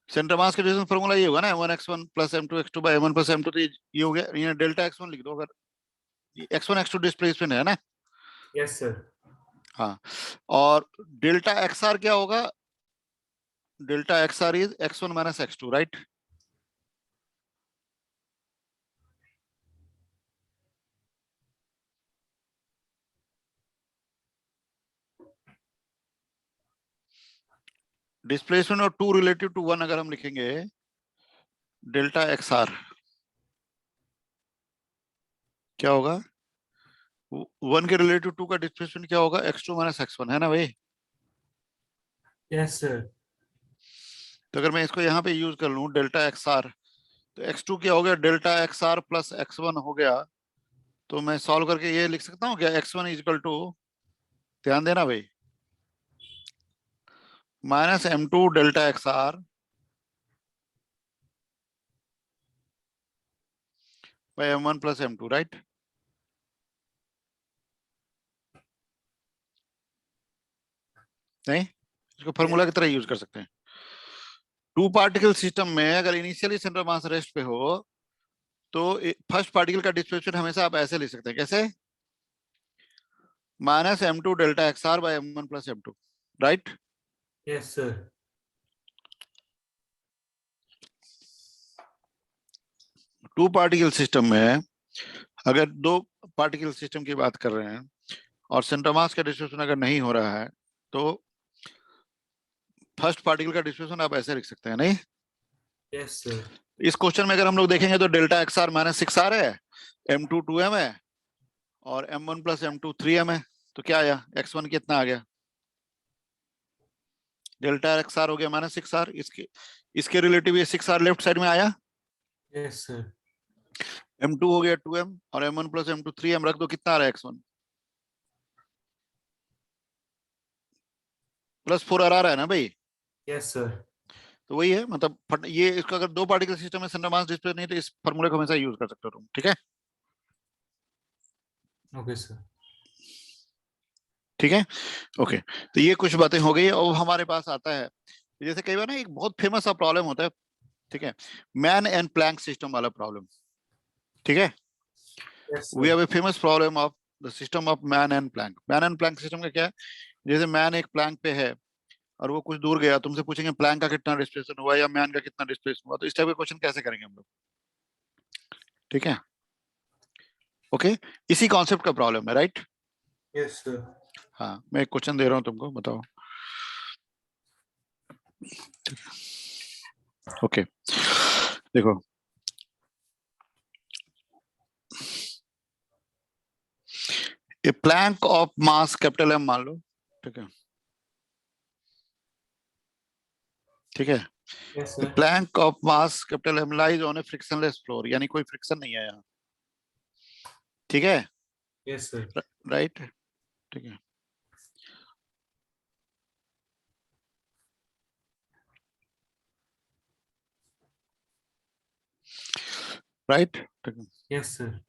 सेंटर मास के डिस्टेंस फॉर्मूला ये होगा ना, m1 x1 plus m2 x2 bye m1 plus m2, तो ये हो गया, ये डेल्टा x1 लिख दो, अगर x1 x2 डिस्प्लेसमेंट है ना। Yes sir. हाँ, और डेल्टा xr क्या होगा? Delta xr is x1 minus x2, right? Displacement और 2 रिलेटिव टू 1 अगर हम लिखेंगे, डेल्टा xr क्या होगा? 1 के रिलेटिव 2 का डिस्प्लेसमेंट क्या होगा? x2 माइनस x1, है ना भाई? Yes sir. तो अगर मैं इसको यहाँ पे यूज कर लूं डेल्टा xr, तो x2 क्या हो गया? डेल्टा xr प्लस x1 हो गया। तो मैं सॉल्व करके ये लिख सकता हूँ क्या? x1 इजिकल टू, ध्यान देना भाई, minus m2 delta xr by m1 plus m2, right? नहीं, इसको फॉर्मूला की तरह यूज कर सकते हैं। 2 पार्टिकल सिस्टम में अगर इनिशियली सेंटर मास रेस्ट पे हो, तो फर्स्ट पार्टिकल का डिस्प्लेसमेंट हमेशा आप ऐसे लिख सकते हैं, कैसे? Minus m2 delta xr by m1 plus m2, right? Yes sir. 2 particle system में अगर 2 पार्टिकल सिस्टम की बात कर रहे हैं और सेंटर मास का डिस्प्लेसमेंट अगर नहीं हो रहा है, तो फर्स्ट पार्टिकल का डिस्प्लेसमेंट आप ऐसे लिख सकते हैं, नहीं? Yes sir. इस क्वेश्चन में अगर हम लोग देखेंगे तो डेल्टा xr माइनस 6r है, m2 2m है, और m1 प्लस m2 3m है। तो क्या आया? x1 कितना आ गया? डेल्टा xr हो गया माइनस 6r, इसके रिलेटिव ये 6r लेफ्ट साइड में आया, यस सर। m2 हो गया 2m, और m1 प्लस m2 3m, रख दो, कितना आ रहा है? x1 प्लस 4r आ रहा है ना भाई? Yes sir. तो वही है, मतलब ये इसका अगर 2 पार्टिकल सिस्टम में सेंटर मास डिस्प्लेस नहीं, तो इस फॉर्मूले को हमेशा यूज कर सकते हो तुम, ठीक है? Okay sir. ठीक है, ओके। तो ये कुछ बातें हो गई, और हमारे पास आता है जैसे कई बार ना एक बहुत फेमस सा प्रॉब्लम होता है, ठीक है, मैन एंड प्लैंक सिस्टम वाला प्रॉब्लम, ठीक है? Yes we sir. Have a famous problem of the system of man and plank. Man and plank system का क्या है? जैसे मैन एक प्लैंक पे है और वो कुछ दूर गया, तुमसे पूछेंगे प्लैंक का कितना डिस्प्लेसमेंट हुआ या मैन का कितना डिस्प्लेसमेंट हुआ, तो इस टाइप के क्वेश्चन कैसे करेंगे हम लोग? ठीक है, ओके, इसी कॉन्सेप्ट का प्रॉब्लम है, राइट? Yes sir. हाँ, मैं एक क्वेश्चन दे रहा हूँ तुमको, बताओ। ओके, देखो, a plank of mass capital M मान लो, ठीक है? ठीक है, yes a sir. Plank of mass capital M lies on a frictionless floor, यानी कोई फ्रिक्शन नहीं है यहाँ, ठीक है? Yes sir. राइट, ठीक है, राइट, ठीक है। Yes sir.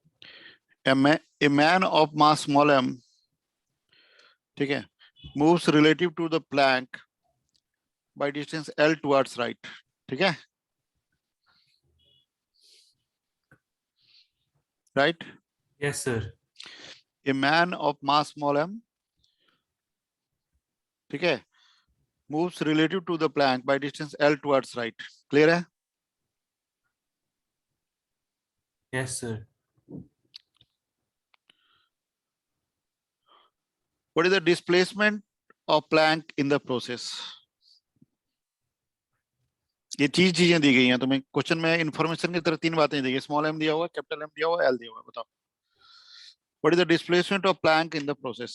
A man of mass small m, ठीक है, moves relative to the plank by distance l towards right, ठीक है, right? Yes sir. A man of mass small m, ठीक है, moves relative to the plank by distance l towards right, clear है? Yes sir. What is the displacement of plank in the process? ये चीजें दी गई हैं तुम्हें question में, information की तरह 3 बातें दी गई, स्मॉल m दिया हुआ, कैपिटल M दिया हुआ, l दिया हुआ, बताओ। What is the displacement of plank in the process?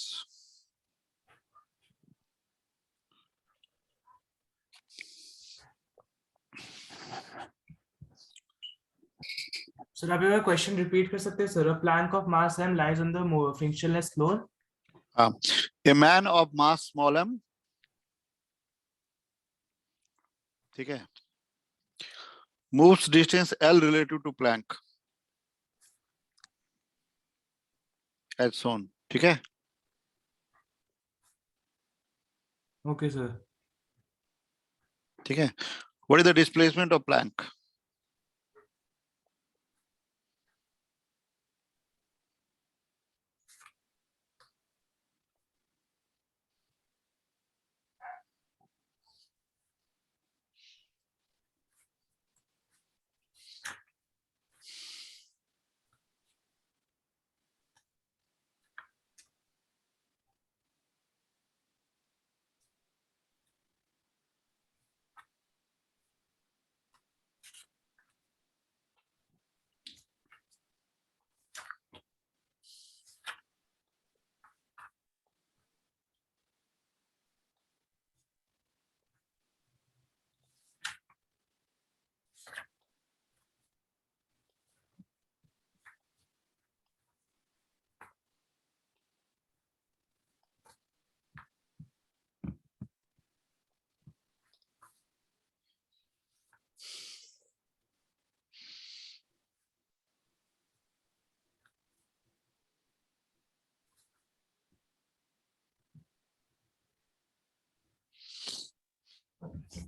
Sir आप एक बार क्वेश्चन रिपीट कर सकते हैं sir? A plank of mass m lies on the frictionless floor. हाँ, a man of mass small m, ठीक है, moves distance l relative to plank as shown, ठीक है? Okay sir. ठीक है, What is the displacement of Planck?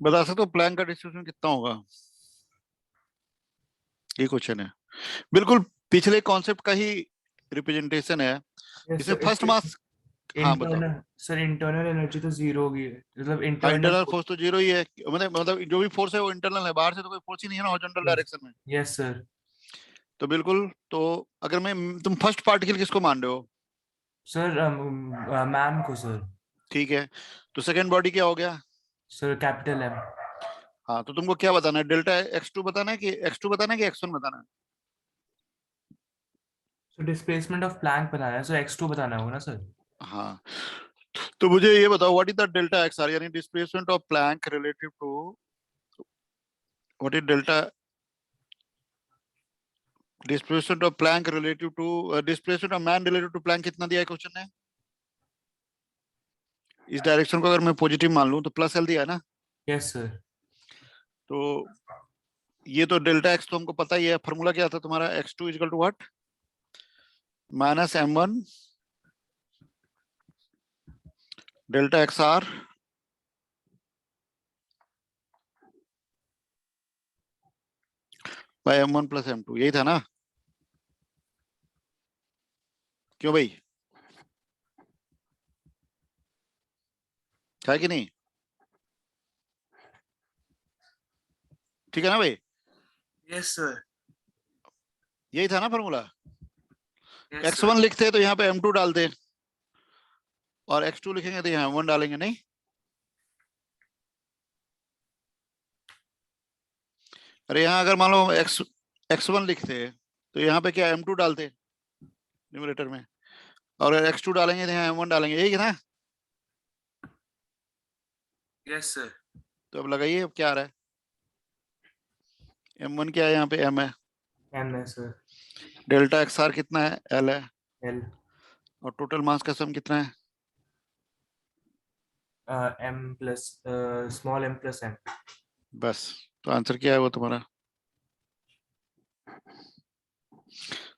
बता सकते हो प्लैंक का डिस्ट्रीब्यूशन कितना होगा? ये क्वेश्चन है, बिल्कुल पिछले कॉन्सेप्ट का ही रिप्रेजेंटेशन है। इसमें फर्स्ट मास, हाँ बताओ। इंटरनल सर, इंटरनल एनर्जी तो जीरो होगी, मतलब हाँ, इंटरनल। इंटरनल फोर्स तो जीरो ही है, मतलब जो भी फोर्स है वो इंटरनल है, बाहर से तो कोई फोर्स ही नहीं है ना हॉरिजॉन्टल डायरेक्शन में। Yes sir. तो बिल्कुल, तो अगर मैं, तुम फर्स्ट पार्टिकल किसको मान रहे हो? सर मैम को सर। ठीक है, तो सेकंड बॉडी क्या हो गया? Sir capital M. हाँ, तो तुमको क्या बताना है? डेल्टा x2 बताना है कि x2 बताना है कि x1 बताना है? सर डिस्प्लेसमेंट ऑफ प्लैंक बनाना है, सर x2 बताना होगा ना सर। हाँ, तो मुझे ये बताओ, what is the delta X R, यानी displacement of plank relative to, what is delta displacement of plank relative to, displacement of man relative to plank कितना दिया है क्वेश्चन ने? इस डायरेक्शन को अगर मैं पॉजिटिव मान लूं तो प्लस एल दिया है ना। Yes sir. तो ये तो डेल्टा एक्स तो हमको पता ही है, फॉर्मूला क्या था तुम्हारा? x2 equal to what? Minus m1 delta X R by m1 plus m2, यही था ना? क्यों भाई, है कि नहीं? ठीक है ना भाई, यस सर। यही था ना फॉर्मूला? Yes sir. x1 लिखते तो यहाँ पे m2 डालते, और x2 लिखेंगे तो यहाँ m1 डालेंगे, नहीं? अरे यहाँ अगर मान लो x1 लिखते तो यहाँ पे क्या m2 डालते न्यूमरेटर में, और x2 डालेंगे तो यहाँ m1 डालेंगे, यही है ना? Yes sir. तो अब लगाइए, अब क्या आ रहा है? m1 क्या है, यहाँ पे m है, एम है सर। डेल्टा एक्स आर कितना है? l है, एल। और टोटल मास का सम कितना है? M plus small M plus M. बस, तो आंसर क्या है वो तुम्हारा?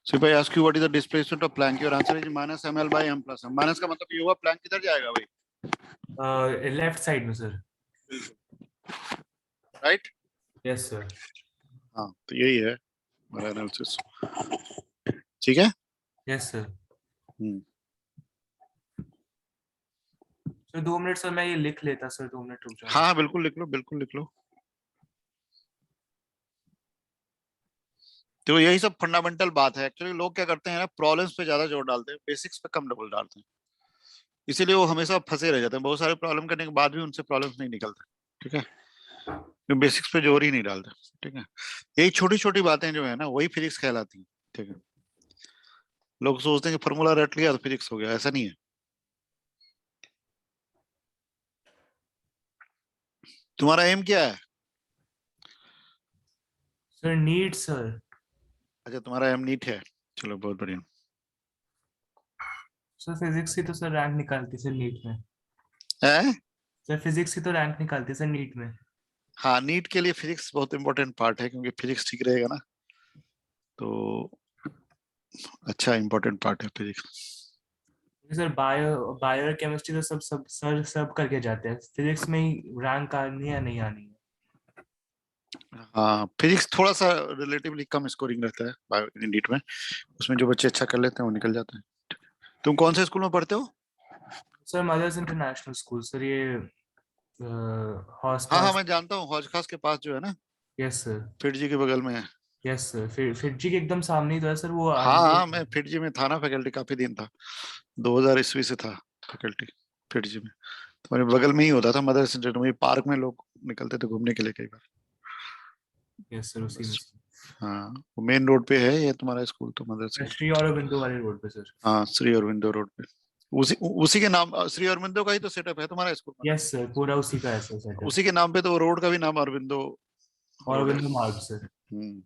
So if I ask you what is the displacement of Planck, your answer is minus ml by m plus m. Minus का मतलब ये हुआ Planck किधर जाएगा भाई? लेफ्ट साइड में सर। राइट? Yes sir. हाँ, तो यही है हमारा एनालिसिस। ठीक है। Yes sir. हम्म, सर 2 मिनट सर, मैं ये लिख लेता सर, 2 मिनट रुक जाओ। हाँ बिल्कुल लिख लो, बिल्कुल लिख लो। तो यही सब फंडामेंटल बात है। एक्चुअली लोग क्या करते हैं ना, प्रॉब्लम्स पे ज्यादा जोर डालते हैं, बेसिक्स पे कम जोर डालते हैं, इसीलिए वो हमेशा फंसे रह जाते हैं। बहुत सारे प्रॉब्लम करने के बाद भी उनसे प्रॉब्लम्स नहीं निकलते। ठीक है, बेसिक्स पे जोर ही नहीं डालते। ठीक है, यही छोटी छोटी बातें जो है ना, वही फिजिक्स कहलाती है। ठीक है, लोग सोचते हैं कि फॉर्मूला रट लिया तो फिजिक्स हो गया, ऐसा नहीं है। तुम्हारा एम क्या है? Sir NEET sir. अच्छा, तुम्हारा एम नीट है, चलो बहुत बढ़िया। सर फिजिक्स की तो सर रैंक निकालती सर नीट में। है? सर फिजिक्स की तो रैंक निकालती सर नीट में। हाँ, नीट के लिए फिजिक्स बहुत इंपॉर्टेंट पार्ट है, क्योंकि फिजिक्स ठीक रहेगा ना, तो अच्छा इंपॉर्टेंट पार्ट है physics. Sir bio bio chemistry तो सब सब सर सब करके जाते हैं, फिजिक्स में ही रैंक आनी है या नहीं आनी है। हाँ, फिजिक्स थोड़ा सा रिलेटिवली कम स्कोरिंग रहता है नीट में, उसमें जो बच्चे अच्छा कर लेते हैं वो निकल जाते हैं। तुम कौन से स्कूल में पढ़ते हो? Sir Mother's International School sir, ये हौस हाँ हाँ, खास। मैं जानता हूँ, हौज खास के पास जो है ना, यस सर। फिटजी के बगल में है। यस सर, फिर फिटजी के एकदम सामने ही तो है सर वो हाँ आगे। हाँ, मैं फिटजी में था ना, फैकल्टी काफी दिन था, 2000 ईस्वी से था फैकल्टी फिटजी में। तुम्हारे बगल में ही होता था मदर सेंटर में, पार्क में लोग निकलते थे घूमने के लिए कई बार। यस सर, उसी में बस, हाँ, वो मेन रोड पे है ये तुम्हारा स्कूल तो, mother sir, centre. Shri Aurobindo वाले रोड पे सर। हाँ, श्री अरविंदो रोड पे। उसी उसी के नाम, श्री अरविंदो का ही तो सेटअप है तुम्हारा स्कूल में ना? यस सर, पूरा उसी का है सर सेटअप। उसी के नाम पे तो वो रोड का भी नाम अरविंदो रोड है। औरबिंदो मार्ग सर। हम्म।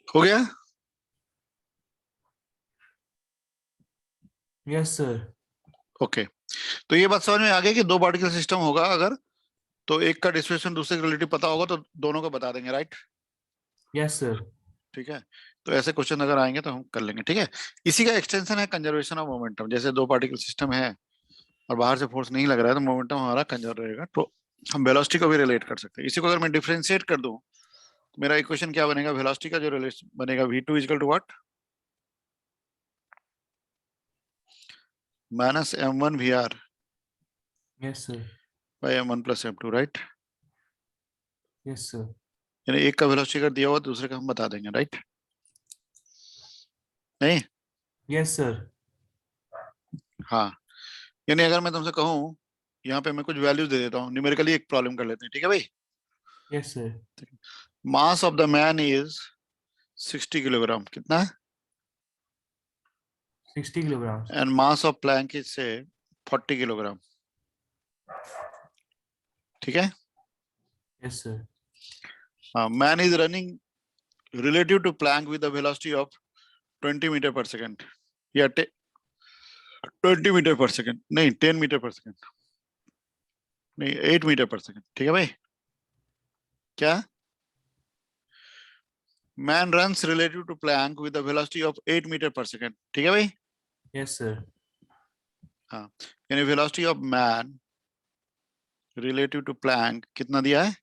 हो गया? Yes sir. ओके, तो ये बात समझ में आ गई कि दो पार्टिकल सिस्टम होगा अगर, तो एक का डिस्प्लेसमेंट दूसरे का रिलेटिव पता होगा तो दोनों को बता देंगे, राइट? Yes sir. ठीक है, तो ऐसे क्वेश्चन अगर आएंगे तो हम कर लेंगे, ठीक है। इसी का एक्सटेंशन है कंजर्वेशन ऑफ मोमेंटम। जैसे दो पार्टिकल सिस्टम है और बाहर से फोर्स नहीं लग रहा है तो मोमेंटम हमारा कंजर्व रहेगा, तो हम वेलोसिटी को भी रिलेट कर सकते हैं। इसी को अगर मैं डिफरेंशिएट कर दूं तो मेरा इक्वेशन क्या बनेगा? वेलोसिटी का जो रिलेशन बनेगा, v2 equal to what? Minus m1 vr yes sir. By m1 plus m2, right? Yes sir. यानी एक का वेलोसिटी अगर दिया हुआ दूसरे का हम बता देंगे, राइट? नहीं? Yes sir. हाँ, यानी अगर मैं तुमसे कहूँ, यहाँ पे मैं कुछ वैल्यूज दे देता हूँ, न्यूमेरिकली एक प्रॉब्लम कर लेते हैं, ठीक है भाई? Yes sir. Mass of the man is 60 kilogram, कितना है? 60 kilogram. And mass of plank is say 40 kilogram, ठीक है? Yes sir. Man is running relative to Planck with a velocity of 20 metre पर सेकेंड, या 20 मीटर पर second नहीं, 10 metre पर second नहीं, 8 मीटर पर सेकेंड, ठीक है भाई? क्या? Man runs relative to plank with a velocity of 8 metre पर सेकेंड, ठीक है भाई? Yes sir. हाँ, यानी velocity of man relative to plank कितना दिया है?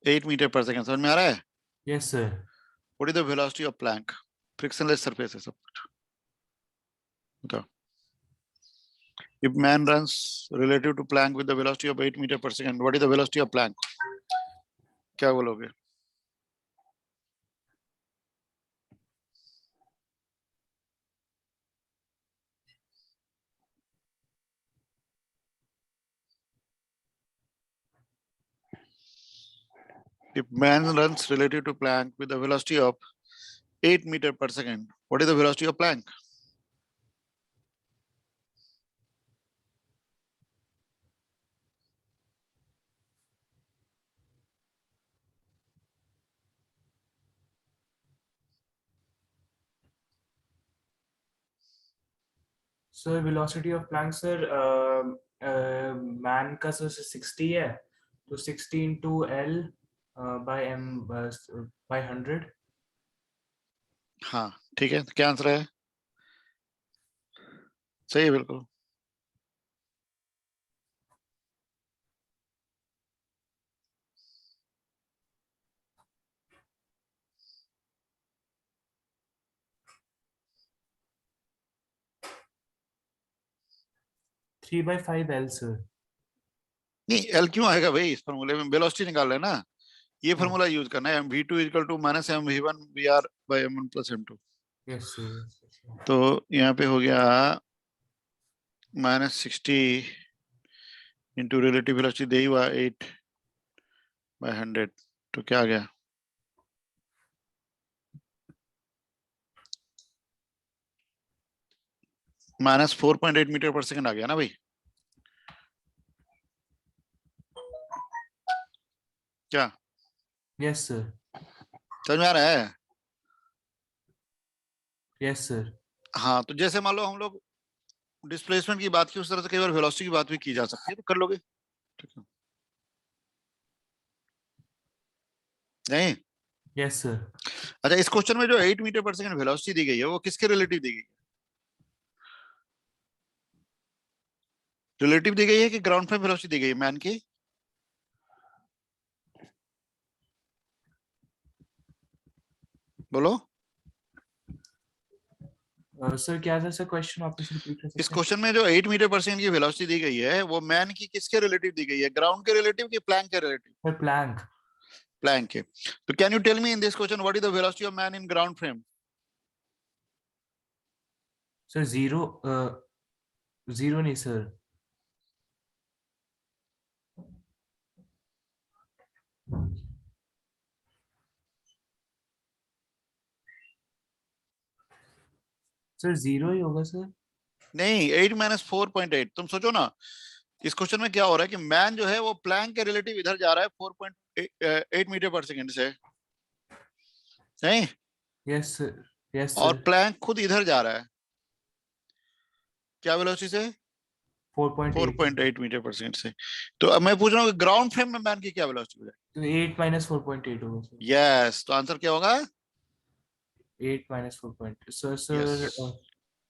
8 मीटर पर सेकेंड, समझ में आ रहा है? Yes sir. What is the velocity of Planck? Frictionless surface है सब कुछ, बताओ। If man runs relative to Planck with the velocity of 8 meter per second, what is the velocity of Planck? क्या बोलोगे? If man runs relative to Planck with a velocity of 8 meter per second, what is the velocity of Planck? Sir velocity of Planck sir, man का sir 60 है तो 60 into L by M by 100. हाँ ठीक है, तो क्या answer है? सही है बिल्कुल। 3/5 L sir. नहीं, एल क्यों आएगा भाई? इस फॉर्मूले में वेलोसिटी निकाल लेना, ये हाँ. फॉर्मूला यूज करना है, v2 equal to minus M V one V R by M one plus M two. Yes sir. Yes, sir. तो यहाँ पे हो गया -60 इंटू रिलेटिव वेलोसिटी दे ही हुआ 8/100, तो क्या आ गया? -4.8 मीटर पर सेकंड आ गया ना भाई? क्या Yes sir. समझ में आ रहा है? Yes sir. हाँ, तो जैसे मान लो हम लोग डिस्प्लेसमेंट की बात की, उस तरह से कई बार वेलोसिटी की बात भी की जा सकती है, तो कर लोगे? ठीक है, नहीं? Yes sir. अच्छा, इस क्वेश्चन में जो 8 मीटर पर सेकंड वेलोसिटी दी गई है वो किसके रिलेटिव दी गई है? रिलेटिव दी गई है कि ग्राउंड फ्रेम वेलोसिटी दी गई है मैन की? बोलो। सर क्या था सर क्वेश्चन, वापस रिपीट कर इस सकते हैं? क्वेश्चन में जो 8 मीटर पर सेकंड की वेलोसिटी दी गई है वो मैन की किसके रिलेटिव दी गई है? ग्राउंड के रिलेटिव कि प्लैंक के रिलेटिव? Sir Planck. प्लैंक के। तो can you tell me in this question what is the velocity of man in ground frame? Sir zero नहीं सर. सर जीरो ही होगा सर. नहीं, 8 माइनस 4.8। तुम सोचो ना, इस क्वेश्चन में क्या हो रहा है कि मैन जो है वो प्लैंक के रिलेटिव इधर जा रहा है 4.8 मीटर पर सेकंड से, नहीं? Yes sir. यस और सर. प्लैंक खुद इधर जा रहा है क्या वेलोसिटी से? 4.8. 4.8 मीटर पर सेकंड से। तो अब मैं पूछ रहा हूँ कि ग्राउंड फ्रेम में मैन की क्या वेलोसिटी हो जाएगी? तो 8 माइनस 4.8 होगा सर. यस, तो आंसर क्या होगा? 8 minus 4.8 sir. Yes, sir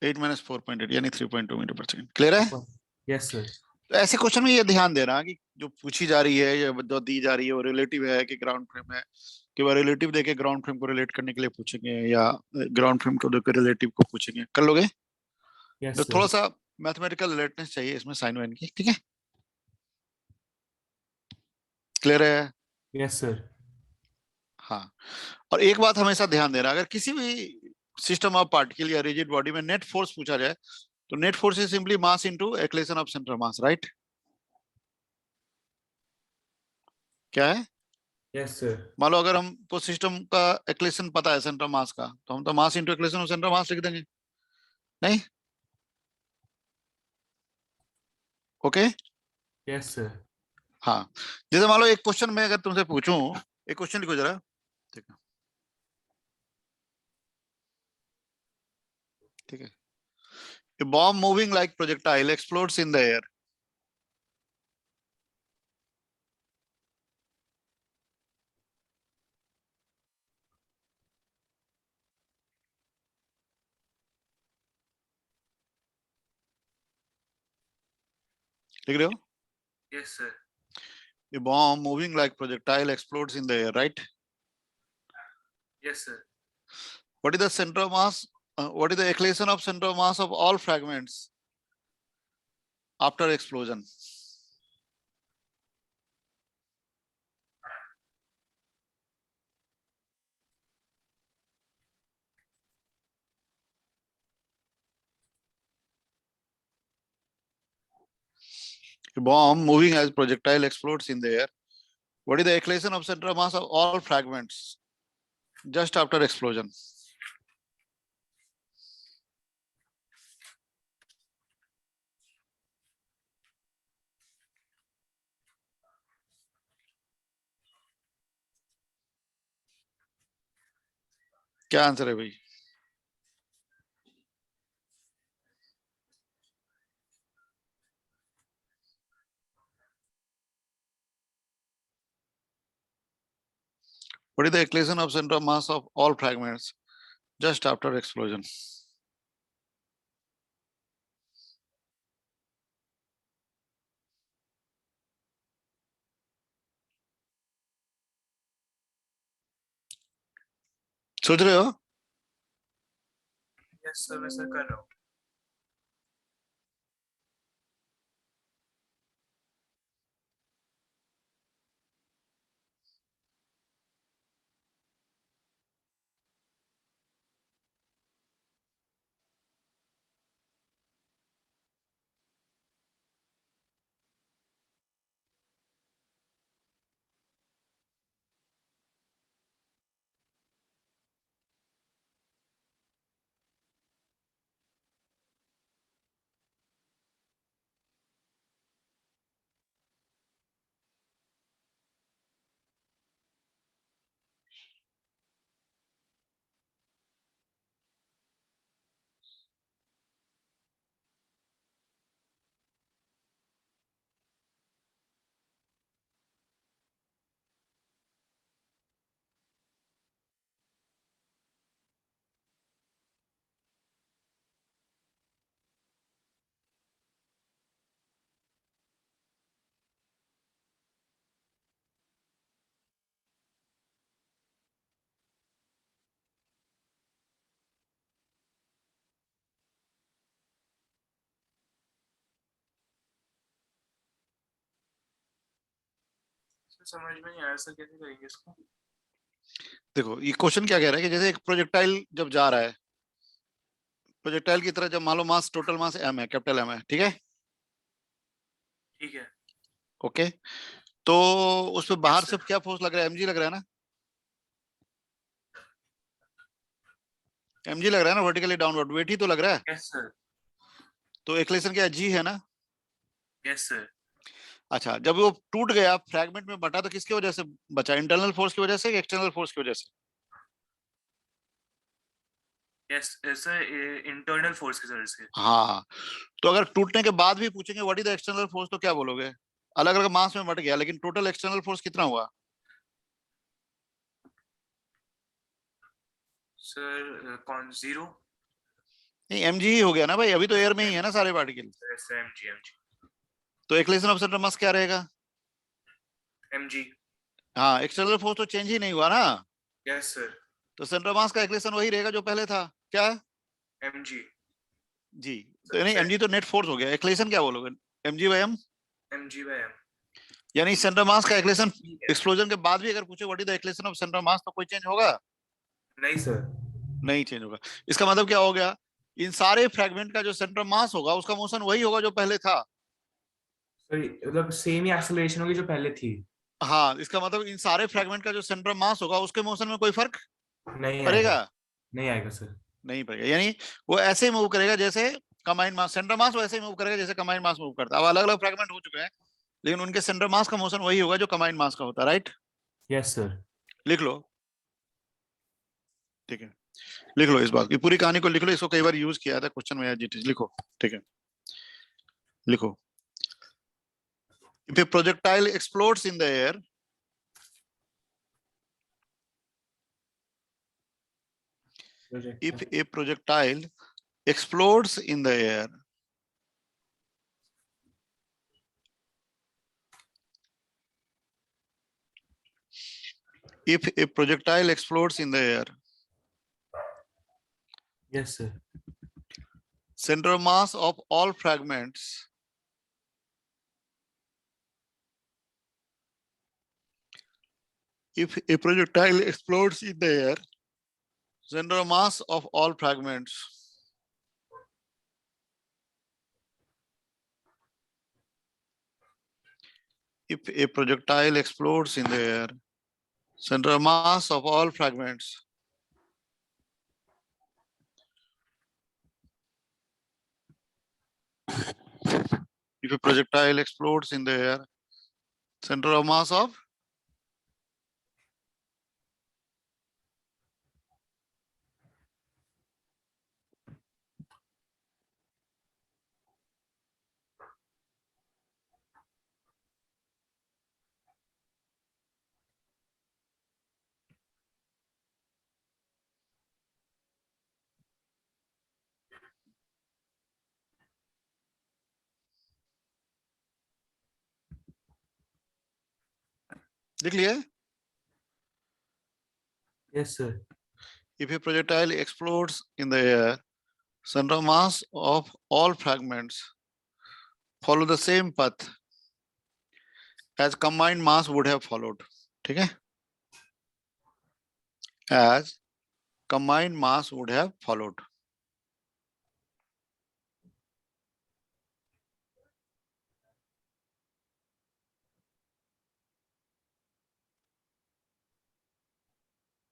8 minus 4.8 यानी 3.2 मीटर पर सेकंड। क्लियर है? Yes sir. तो ऐसे क्वेश्चन में ये ध्यान देना कि जो पूछी जा रही है या जो दी जा रही है वो रिलेटिव है कि ग्राउंड फ्रेम है, कि वो रिलेटिव देके ग्राउंड फ्रेम को रिलेट करने के लिए पूछेंगे या ग्राउंड फ्रेम को देकर रिलेटिव को पूछेंगे। कर लोगे? यस तो सर. थोड़ा सा मैथमेटिकल रिलेटनेस चाहिए इसमें साइन वाइन की, ठीक है? क्लियर है? Yes sir. हाँ। और एक बात हमेशा ध्यान देना, अगर किसी भी सिस्टम ऑफ पार्टिकल या रिजिड बॉडी में नेट फोर्स पूछा जाए तो net force is simply mass into acceleration of centre mass, right? क्या है? Yes sir. मान लो अगर हमको सिस्टम का एक्लेशन पता है सेंटर मास का, तो हम तो mass into acceleration of centre mass लिख देंगे, नहीं? ओके। Yes sir. हाँ, जैसे मान लो एक क्वेश्चन में अगर तुमसे पूछूं, एक क्वेश्चन लिखो जरा, ठीक है? ठीक है। A bomb moving like projectile explodes in the air. लिख रहे हो? Yes sir. A bomb moving like projectile explodes in the air, right? Yes sir. What is the center of mass? What is the acceleration of center of mass of all fragments after explosion? A bomb moving as projectile explodes in the air. What is the acceleration of center of mass of all fragments just after explosion? क्या answer है भाई? What is the equation of center of mass of all fragments just after explosion? सोच रहे हो? Yes sir, मैं sir कर रहा हूँ। सर समझ में नहीं आया सर, कैसे करेंगे इसको? देखो ये क्वेश्चन क्या कह रहा है कि जैसे एक प्रोजेक्टाइल जब जा रहा है, प्रोजेक्टाइल की तरह जब मान लो मास, टोटल मास m है, कैपिटल M है, ठीक है? ठीक है। ओके, तो उस पे बाहर Yes, से sir. क्या फोर्स लग रहा है? mg लग रहा है ना? mg लग रहा है ना, वर्टिकली डाउनवर्ड वेट ही तो लग रहा है। Yes sir. तो एक्लेशन क्या g है ना? Yes sir. अच्छा, जब वो टूट गया, फ्रैगमेंट में बटा, तो किसकी वजह से बचा? इंटरनल फोर्स की वजह से कि एक्सटर्नल फोर्स की वजह से? यस सर, इंटरनल फोर्स की वजह से। हाँ, तो अगर टूटने के बाद भी पूछेंगे what is the external force, तो क्या बोलोगे? अलग अलग मास में बट गया, लेकिन टोटल एक्सटर्नल फोर्स कितना हुआ? सर कौन, जीरो? नहीं, mg ही हो गया ना भाई, अभी तो एयर में ही है ना सारे particle. Yes M G, M G. तो एक्लेशन ऑफ सेंटर मास क्या रहेगा? M G. हाँ, एक्सटर्नल फोर्स तो चेंज ही नहीं हुआ ना, यस सर। तो सेंटर मास का एक्लेशन वही रहेगा जो पहले था। क्या? M G. जी। तो नहीं, mg तो नेट फोर्स हो गया, एक्लेशन क्या बोलोगे? mg by m, M G by M. यानी सेंटर मास का एक्लेशन ठीक है। एक्सप्लोजन के बाद भी अगर पूछे what is the acceleration of centre mass, तो कोई चेंज होगा? नहीं सर। नहीं चेंज होगा। इसका मतलब क्या हो गया? इन सारे फ्रैगमेंट का जो सेंटर मास होगा उसका मोशन वही होगा जो पहले था। सर मतलब सेम ही एक्सेलरेशन होगी जो पहले थी। हाँ, इसका मतलब इन सारे फ्रैगमेंट का जो सेंटर मास होगा उसके मोशन में कोई फर्क नहीं आएगा। पड़ेगा? नहीं आएगा सर। नहीं पड़ेगा, यानी वो ऐसे मूव करेगा जैसे कंबाइंड मास, सेंटर मास वैसे ही मूव करेगा जैसे कंबाइंड मास मूव करता है। अब अलग अलग फ्रैगमेंट हो चुके हैं, लेकिन उनके सेंटर मास का मोशन वही होगा जो कंबाइंड मास का होता है, राइट? Yes sir. लिख लो, ठीक है, लिख लो इस बात की पूरी कहानी को, लिख लो, इसको कई बार यूज किया था क्वेश्चन में, लिखो, ठीक है, लिखो। If a projectile explodes in the air, if a projectile explodes in the air, if a projectile explodes in the air, yes sir. center mass of all fragments if a projectile explodes in the air, center mass of all fragments if a projectile explodes in the air, center mass of all fragments if a projectile explodes in the air, center of mass of लिख लिया? Yes, sir. If a projectile explodes in the air, center of mass of all fragments follow the same path as combined mass would have followed. ठीक है? As combined mass would have followed.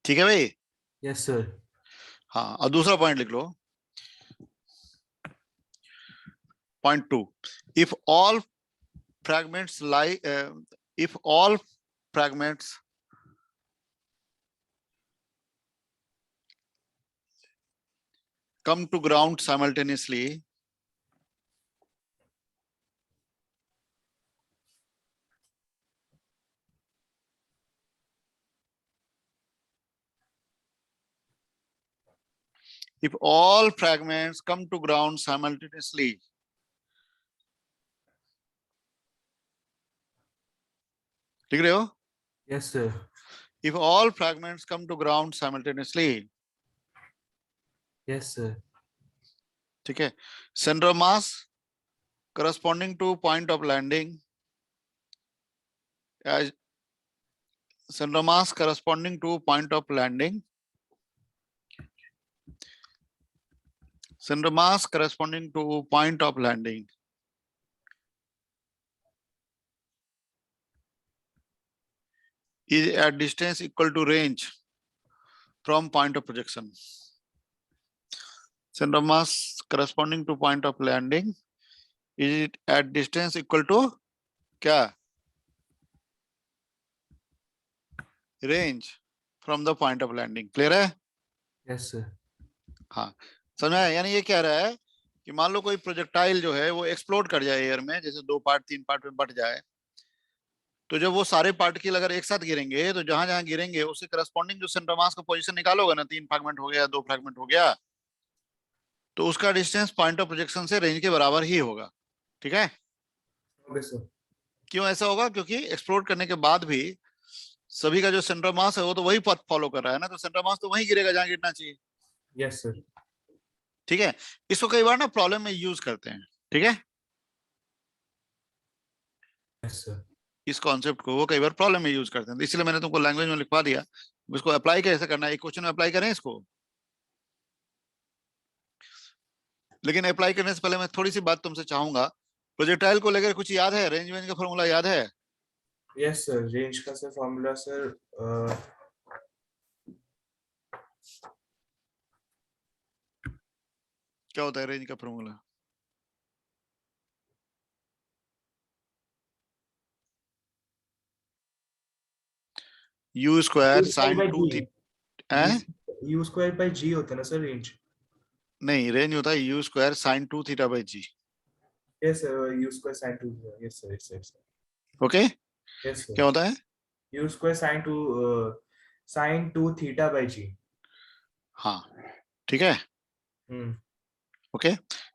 ठीक है भाई? Yes, sir. हाँ, और दूसरा point लिख लो. Point 2. If all fragments come to ground simultaneously, if all fragments come to ground simultaneously, लिख रहे हो? Yes, sir. If all fragments come to ground simultaneously, Yes, sir. ठीक है, center of mass corresponding to point of landing, as center of mass corresponding to point of landing, center of mass corresponding to point of landing is at distance equal to range from point of projection. Center of mass corresponding to point of landing is at distance equal to क्या? Range from the point of landing. Clear है? Yes, sir. हाँ, समझ में आया? यानी ये कह रहा है कि मान लो कोई प्रोजेक्टाइल जो है वो एक्सप्लोड कर जाए एयर में, जैसे 2 पार्ट 3 पार्ट में बट जाए, तो जब वो सारे पार्टिकल अगर एक साथ गिरेंगे तो जहां जहां गिरेंगे उसके करस्पॉन्डिंग जो सेंटर मास का पोजीशन निकालोगे ना, 3 फ्रैगमेंट हो गया, 2 फ्रैगमेंट हो गया, तो उसका डिस्टेंस पॉइंट ऑफ प्रोजेक्शन से रेंज के बराबर ही होगा. ठीक है? Okay, sir. क्यों ऐसा होगा? क्योंकि एक्सप्लोड करने के बाद भी सभी का जो सेंटर मास है वो तो वही पथ फॉलो कर रहा है ना, तो सेंटर मास तो वहीं गिरेगा जहां गिरना चाहिए. Yes, sir. ठीक है? इसको कई बार ना प्रॉब्लम में यूज करते हैं. ठीक है? Yes, sir. इस कॉन्सेप्ट को वो कई बार प्रॉब्लम में यूज करते हैं, तो इसलिए मैंने तुमको लैंग्वेज में लिखवा दिया. इसको अप्लाई कैसे करना है, एक क्वेश्चन में अप्लाई करें इसको. लेकिन अप्लाई करने से पहले मैं थोड़ी सी बात तुमसे चाहूंगा. प्रोजेक्टाइल को लेकर कुछ याद है? रेंज वेंज का फॉर्मूला याद है? Yes, sir. Range का sir formula sir. क्या होता है रेंज का formula? You square sine 2 theta. U square by G होता है ना sir range. नहीं, रेंज होता है U square sine 2 theta by G. Yes, sir. U square sin 2. Yes, sir. Yes, sir. Okay? Yes, sir. क्या होता है? U square sin 2 theta by G. हाँ, ठीक है. Hmm. ओके,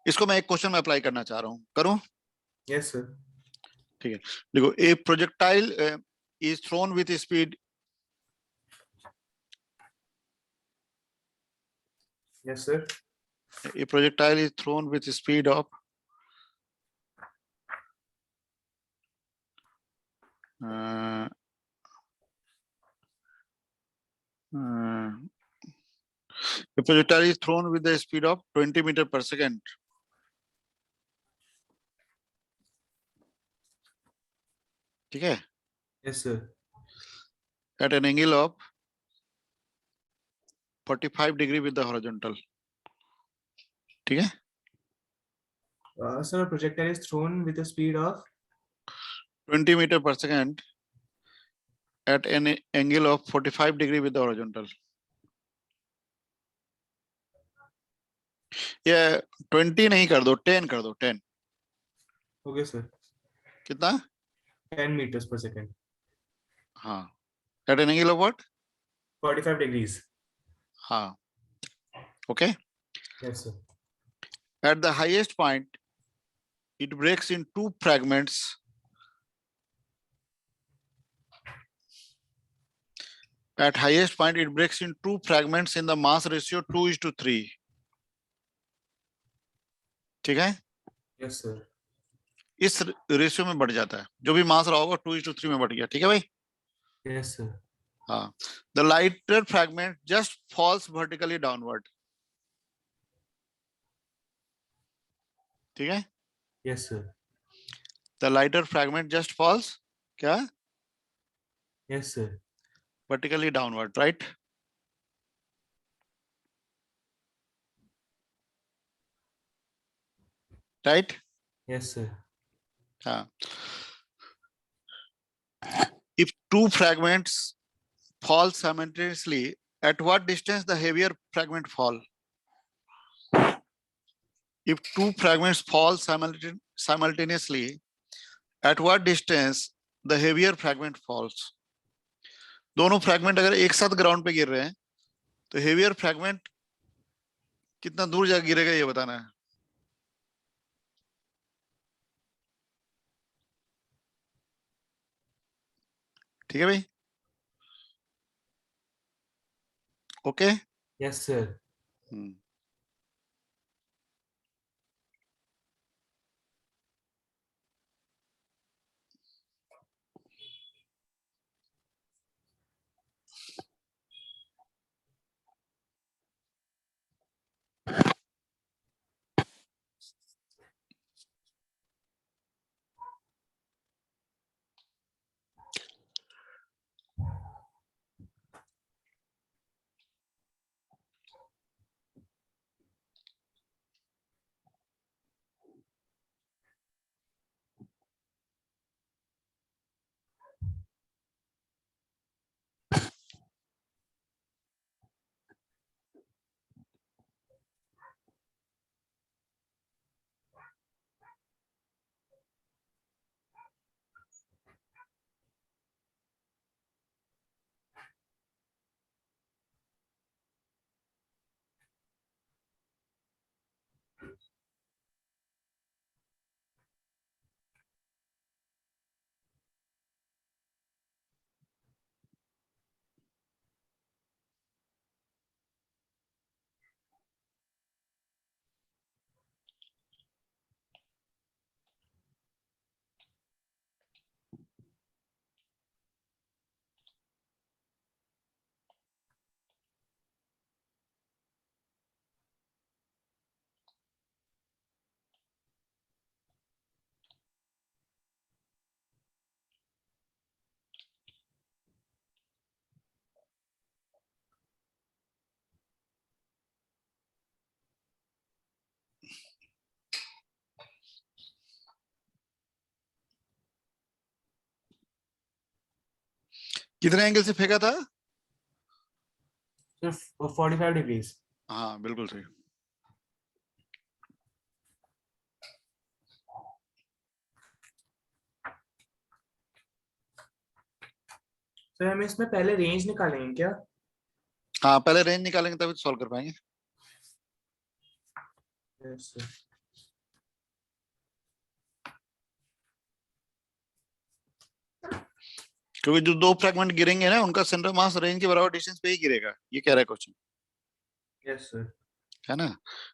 इसको मैं एक क्वेश्चन में अप्लाई करना चाह रहा हूँ. करूँ? Yes, sir. ठीक है, देखो. ए projectile is throne with speed. Yes, sir. A projectile is thrown with speed of a projectile is thrown with the speed of 20 meter per second. ठीक है? Yes, sir. At an angle of 45 degree with the horizontal. ठीक है? Sir, a projectile is thrown with a speed of 20 meter per second at an angle of 45 degree with the horizontal. ये 20 नहीं कर दो, 10 कर दो. 10. Okay, sir. कितना? 10 meters per second. हाँ. At an angle of what? 45 degrees. हाँ. Okay. Yes, sir. At the highest point, it breaks in 2 fragments At highest point, it breaks in two fragments in the mass ratio 2:3. ठीक है, yes sir, इस ratio में बढ़ जाता है, जो भी मास रहा होगा 2:3 में बढ़ गया। ठीक है भाई। यस सर, हाँ, the lighter fragment just falls vertically downward. ठीक है, yes sir, the lighter fragment just falls क्या, yes sir, vertically downward, right. Right. Yes sir, हाँ, if two fragments fall simultaneously, at what distance the heavier fragment fall? If two fragments fall simultaneously, at what distance the heavier fragment falls? दोनों fragment अगर एक साथ ground पे गिर रहे हैं तो हेवियर फ्रैगमेंट कितना दूर जाकर गिरेगा ये बताना है। ठीक है भाई, ओके। Yes sir. कितने एंगल से फेंका था? सिर्फ 45 डिग्रीज। हाँ बिल्कुल सही। सर हमें इसमें पहले रेंज निकालेंगे क्या? हाँ पहले रेंज निकालेंगे तभी तो सॉल्व कर पाएंगे। Yes sir. क्योंकि जो दो फ्रैगमेंट गिरेंगे ना उनका सेंटर मास रेंज के बराबर डिस्टेंस पे ही गिरेगा, ये कह रहा है क्वेश्चन, यस सर। है ना।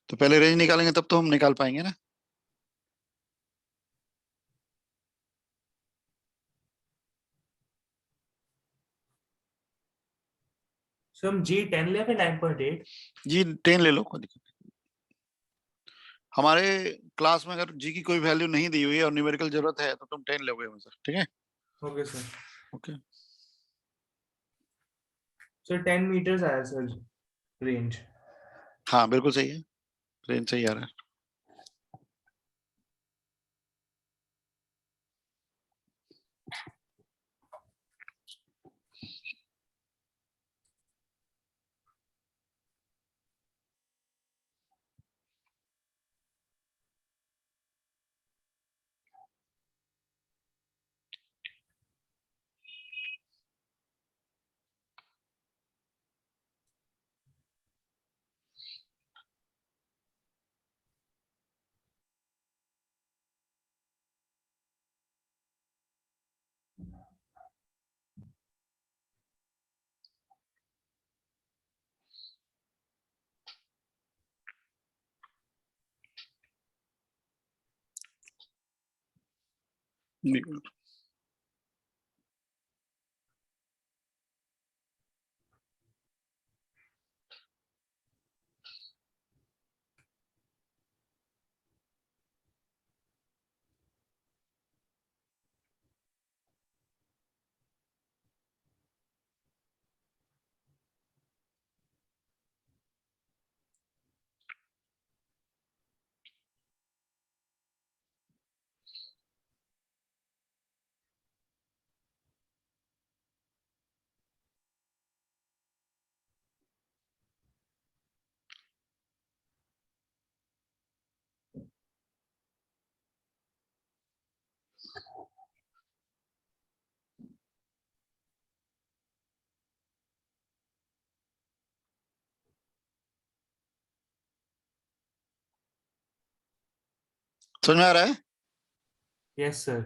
तो पहले रेंज निकालेंगे तब तो हम निकाल पाएंगे ना। सो हम जी 10 ले फिर 9.8। जी 10 ले लो, कोई दिक्कत नहीं। हमारे क्लास में अगर जी की कोई वैल्यू नहीं दी हुई है और न्यूमेरिकल जरूरत है तो तुम 10 लोगे सर, ठीक है। Okay sir. Okay. Sir 10 metres आया सर रेंज। हाँ बिल्कुल सही है, रेंज सही आ रहा है। समझ में आ रहा है? Yes sir.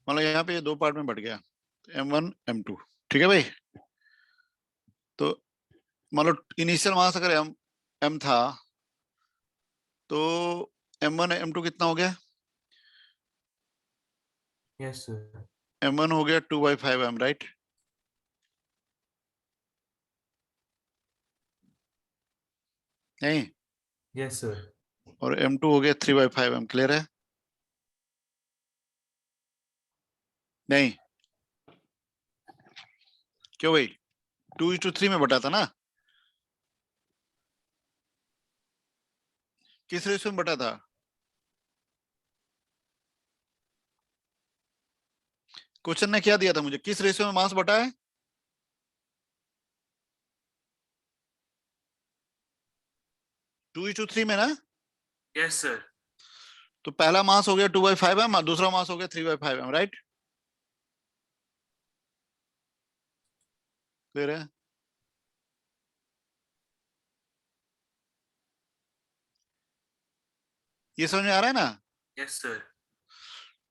मतलब यहाँ पे ये दो पार्ट में बढ़ गया, M1 M2, ठीक है भाई। तो मतलब इनिशियल मास अगर M था तो M1 M2 कितना हो गया? Yes sir. M1 हो गया 2/5M, राइट? नहीं, यस सर। और M2 हो गया 3/5M, क्लियर है? नहीं, क्यों भाई? 2:3 में बटा था ना? किस रेशियो में बटा था? क्वेश्चन ने क्या दिया था मुझे, किस रेशियो में मास बटा है? 2:3 में ना? Yes sir. तो पहला मास हो गया 2/5M और दूसरा मास हो गया 3/5M, राइट? क्लियर है? ये समझ में आ रहा है ना? Yes sir.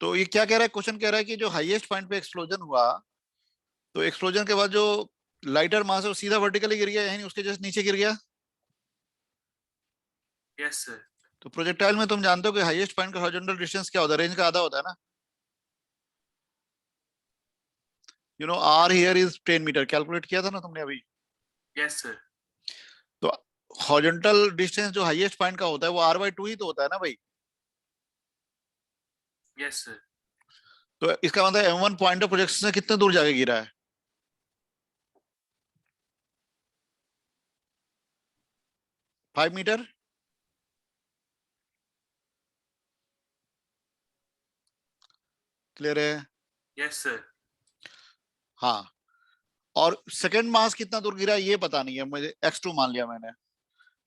तो ये क्या कह रहा है, क्वेश्चन कह रहा है कि जो हाईएस्ट पॉइंट पे एक्सप्लोजन हुआ, तो एक्सप्लोजन के बाद जो लाइटर मास है वो सीधा वर्टिकली गिर गया, यानी उसके जस्ट नीचे गिर गया। Yes sir. तो प्रोजेक्टाइल में तुम जानते हो कि हाईएस्ट पॉइंट का हॉरिजॉन्टल डिस्टेंस क्या होता है? रेंज का आधा होता है ना? R here is 10 metre, calculate किया था ना तुमने अभी? Yes sir. तो हॉरिजॉन्टल डिस्टेंस जो हाईएस्ट पॉइंट का होता है वो R/2 ही तो होता है ना भाई? Yes sir. तो इसका मतलब M1 पॉइंट ऑफ प्रोजेक्शन से कितने दूर जाके गिरा है? 5 मीटर। क्लियर है? Yes sir. हाँ। और सेकंड मास कितना दूर गिरा है ये पता नहीं है मुझे, x2 मान लिया मैंने,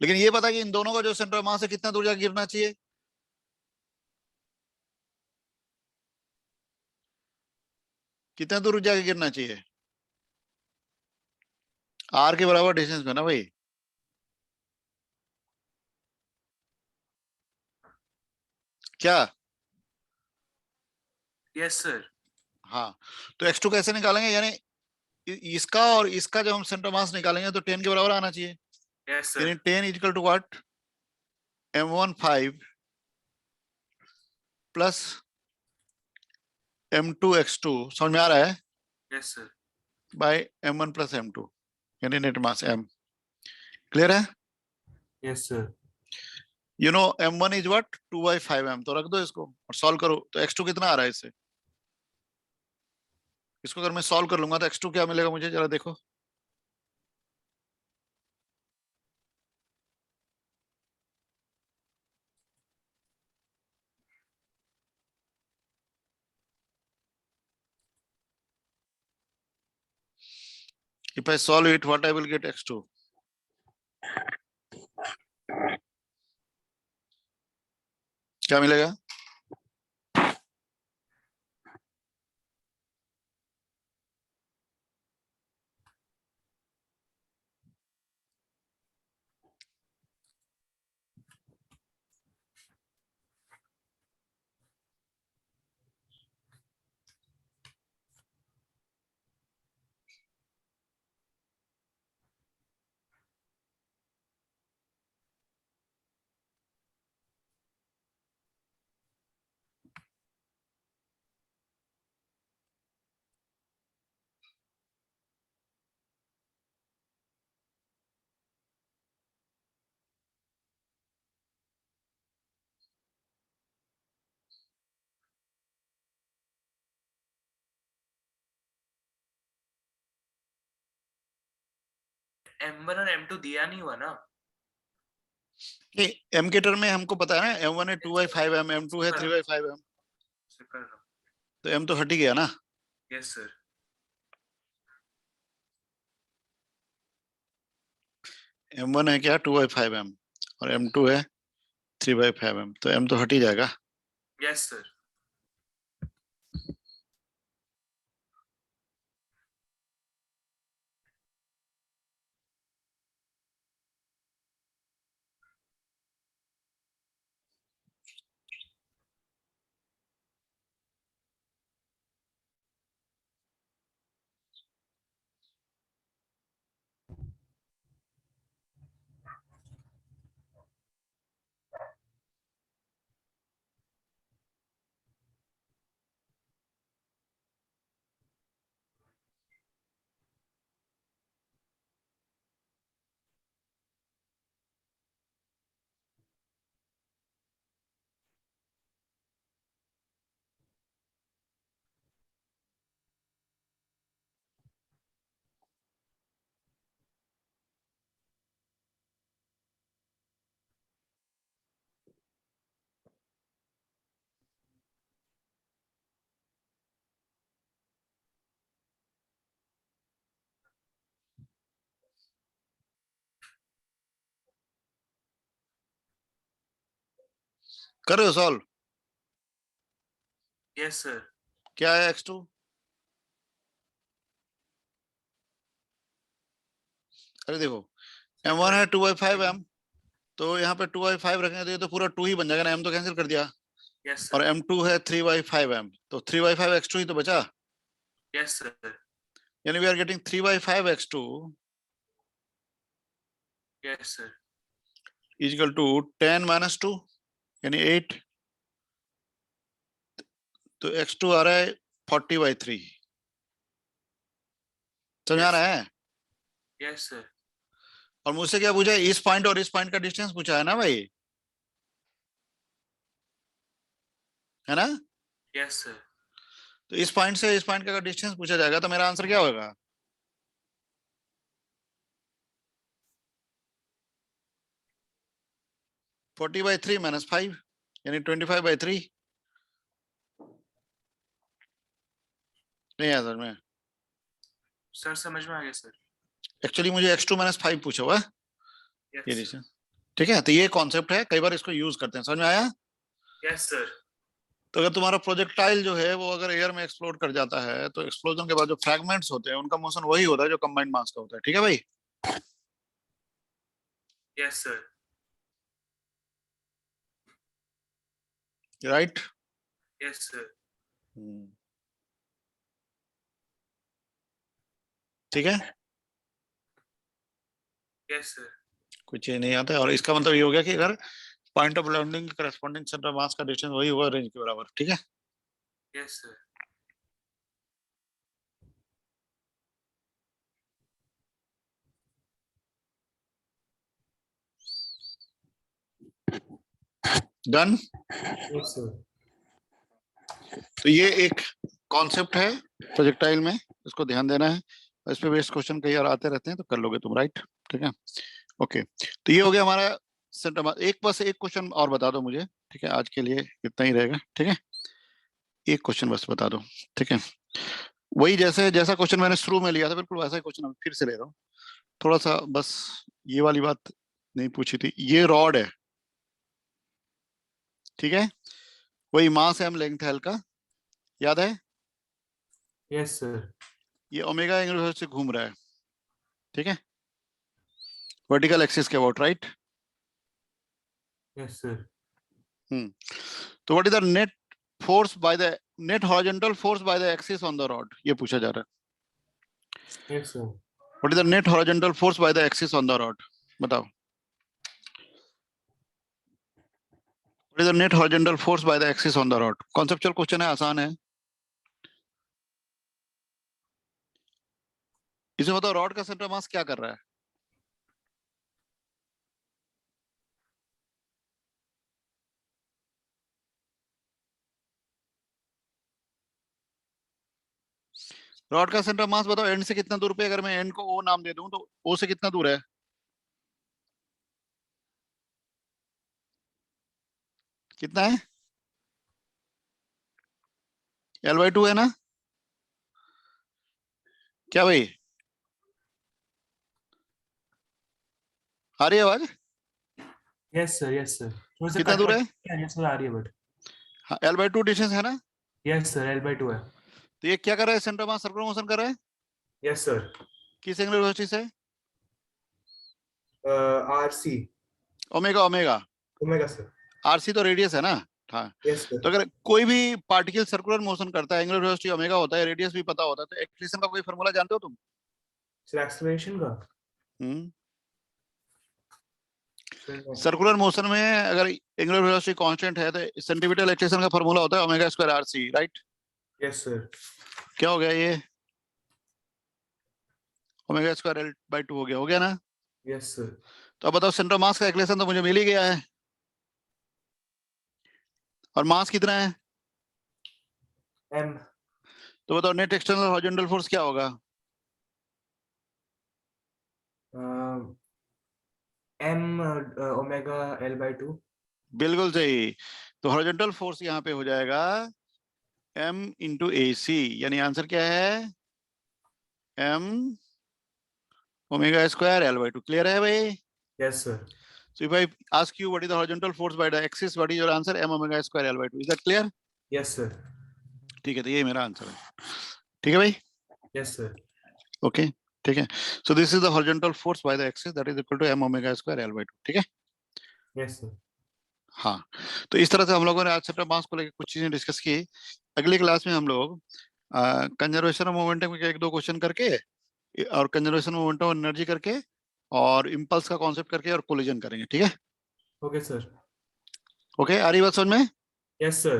लेकिन ये पता है कि इन दोनों का जो सेंटर मास है कितना दूर जाके गिरना चाहिए? कितना दूर जाके गिरना चाहिए? R के बराबर डिस्टेंस में ना भाई। क्या? Yes sir. हाँ। तो x2 कैसे निकालेंगे, यानी इसका और इसका जब हम सेंटर मास निकालेंगे तो 10 के बराबर आना चाहिए, यस यानी sir. 10 equal to what? M1 5 plus M2 x2, समझ में आ रहा है? Yes sir. Bye M1 plus M2, यानी नेट मास M। क्लियर है? Yes sir. M1 is what? 2/5M, तो रख दो इसको और सॉल्व करो, तो x2 कितना आ रहा है इससे? इसको अगर मैं सॉल्व कर लूंगा तो x2 क्या मिलेगा मुझे, जरा देखो। If I solve it, what I will get x2? क्या मिलेगा? M1 और M2 दिया नहीं हुआ ना। ये m के टर्म में हमको पता है ना, m1 है 2/5m, m2 है 3/5m, सर कर रहा हूँ। तो m तो हट ही गया ना। Yes sir. m1 है क्या 2/5m और m2 है 3/5m, तो m तो हट ही जाएगा। Yes sir. कर रहे हो सॉल्व? Yes sir. क्या है x2? अरे देखो m1 है 2/5m, तो यहाँ पे 2/5 रखेंगे तो ये तो पूरा 2 ही बन जाएगा ना, m तो कैंसिल कर दिया। यस और सर। m2 है 3/5m, तो 3/5 x2 ही तो बचा, यस सर। यानी we are getting 3/5 x2 yes sir. Is equal to 10 - 2 यानी 8, तो x2 आ रहा है 40/3। समझ आ रहा है? Yes sir. और मुझसे क्या पूछा है, इस पॉइंट और इस पॉइंट का डिस्टेंस पूछा है ना भाई, है ना? Yes sir. तो इस पॉइंट से इस पॉइंट का डिस्टेंस पूछा जाएगा, तो मेरा आंसर क्या होगा? 40/3 - 5 यानी 25/3। नहीं आया सर में, सर समझ में आ गया सर। एक्चुअली मुझे x2 - 5 पूछा हुआ है ये यस डिस्टेंस। ठीक है, तो ये कॉन्सेप्ट है, कई बार इसको यूज करते हैं। समझ में आया? Yes sir. तो अगर तुम्हारा प्रोजेक्टाइल जो है वो अगर एयर में एक्सप्लोड कर जाता है, तो एक्सप्लोजन के बाद जो फ्रैगमेंट्स होते हैं उनका मोशन वही होता है जो कंबाइंड मास का होता है। ठीक है भाई? Yes sir. Right? Yes sir. ठीक है, यस सर। कुछ चीज नहीं आता है, और इसका मतलब ये हो गया कि अगर point of landing corresponding centre mass का डिस्टेंस वही होगा रेंज के बराबर। ठीक है, yes sir. Done. Yes sir. तो ये एक कॉन्सेप्ट है प्रोजेक्टाइल में, इसको ध्यान देना है। इस पे बेस्ड क्वेश्चन कई बार आते रहते हैं, तो कर लोगे तुम। राइट? ठीक है, ओके। तो ये हो गया हमारा सेंटर मास। एक बस एक क्वेश्चन और बता दो मुझे, ठीक है? आज के लिए इतना ही रहेगा। ठीक है, एक क्वेश्चन बस बता दो। ठीक है, वही जैसे जैसा क्वेश्चन मैंने शुरू में लिया था, बिल्कुल वैसा ही क्वेश्चन फिर से ले रहा हूँ। थोड़ा सा बस ये वाली बात नहीं पूछी थी। ये रॉड है, ठीक है? वही मास एम लेंथ है हल्का, याद है? Yes sir. ये ओमेगा एंगल से घूम रहा है, ठीक है? वर्टिकल एक्सिस के अबाउट, राइट? Yes sir. तो what is the net force by the net horizontal force by the axis on the rod, ये पूछा जा रहा है। Yes sir. What is the net horizontal force by the axis on the rod, बताओ। What is the net horizontal force by the axis on the rod? Conceptual question है, आसान है। इसे बताओ, रॉड का सेंटर मास क्या कर रहा है? रॉड का सेंटर मास बताओ एंड से कितना दूर पे, अगर मैं एंड को ओ नाम दे दूं तो ओ से कितना दूर है? कितना है? L/2 है ना? क्या भाई, आ रही है आवाज? यस सर, यस सर, थोड़ा सा कितना कट दूर है? कट यस सर, आ रही है बट हाँ, L/2 डिस्टेंस है ना? यस सर, L/2 है। तो ये क्या कर रहा है, सेंटर मास सर्कुलर मोशन कर रहा है यस सर। किस एंगुलर वेलोसिटी से? RC omega omega. Omega sir. RC तो रेडियस है ना? हाँ। यस तो सर। अगर कोई भी पार्टिकल सर्कुलर मोशन करता है, एंगुलर वेलोसिटी ओमेगा होता है, रेडियस भी पता होता है, तो एक्सीलरेशन का कोई फार्मूला जानते हो तुम? सर एक्सेलरेशन का हम्म सर। सर्कुलर मोशन में अगर एंगुलर वेलोसिटी कांस्टेंट है तो सेंटीमीटर एक्सेलरेशन का फार्मूला होता है omega square RC, right? Yes sir. क्या हो गया ये? ओमेगा स्क्वायर L/2 हो गया ना? Yes sir. तो अब बताओ, सेंटर मास का एक्सेलरेशन तो मुझे मिल ही गया है, और मास कितना है? M तो बताओ नेट एक्सटर्नल हॉरिजॉन्टल फोर्स क्या होगा? M omega L/2। बिल्कुल सही। तो हॉरिजॉन्टल फोर्स यहाँ पे हो जाएगा m इंटू ए सी, यानी आंसर क्या है? m omega square L/2। Clear है भाई? Yes sir. So if I ask you what is the horizontal force by the axis, what is your answer? M omega square L/2. Is that clear? Yes sir. ठीक है, तो ये मेरा answer है। ठीक है भाई? Yes sir. ओके, ठीक है। So this is the horizontal force by the axis, that is equal to m omega square L/2। ठीक है? Yes sir. हाँ। तो इस तरह से हम लोगों ने आज सेंटर मास को लेकर कुछ चीजें डिस्कस की। अगली क्लास में हम लोग कंजर्वेशन ऑफ मोमेंटम के एक दो क्वेश्चन करके, और कंजर्वेशन ऑफ मोमेंटम एनर्जी करके, और इम्पल्स का कॉन्सेप्ट करके, और कोलिजन करेंगे। ठीक है? Okay sir. ओके, आ रही बात समझ में? Yes sir.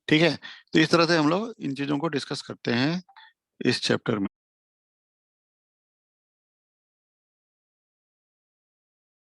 ठीक है। तो इस तरह से हम लोग इन चीजों को डिस्कस करते हैं इस चैप्टर में।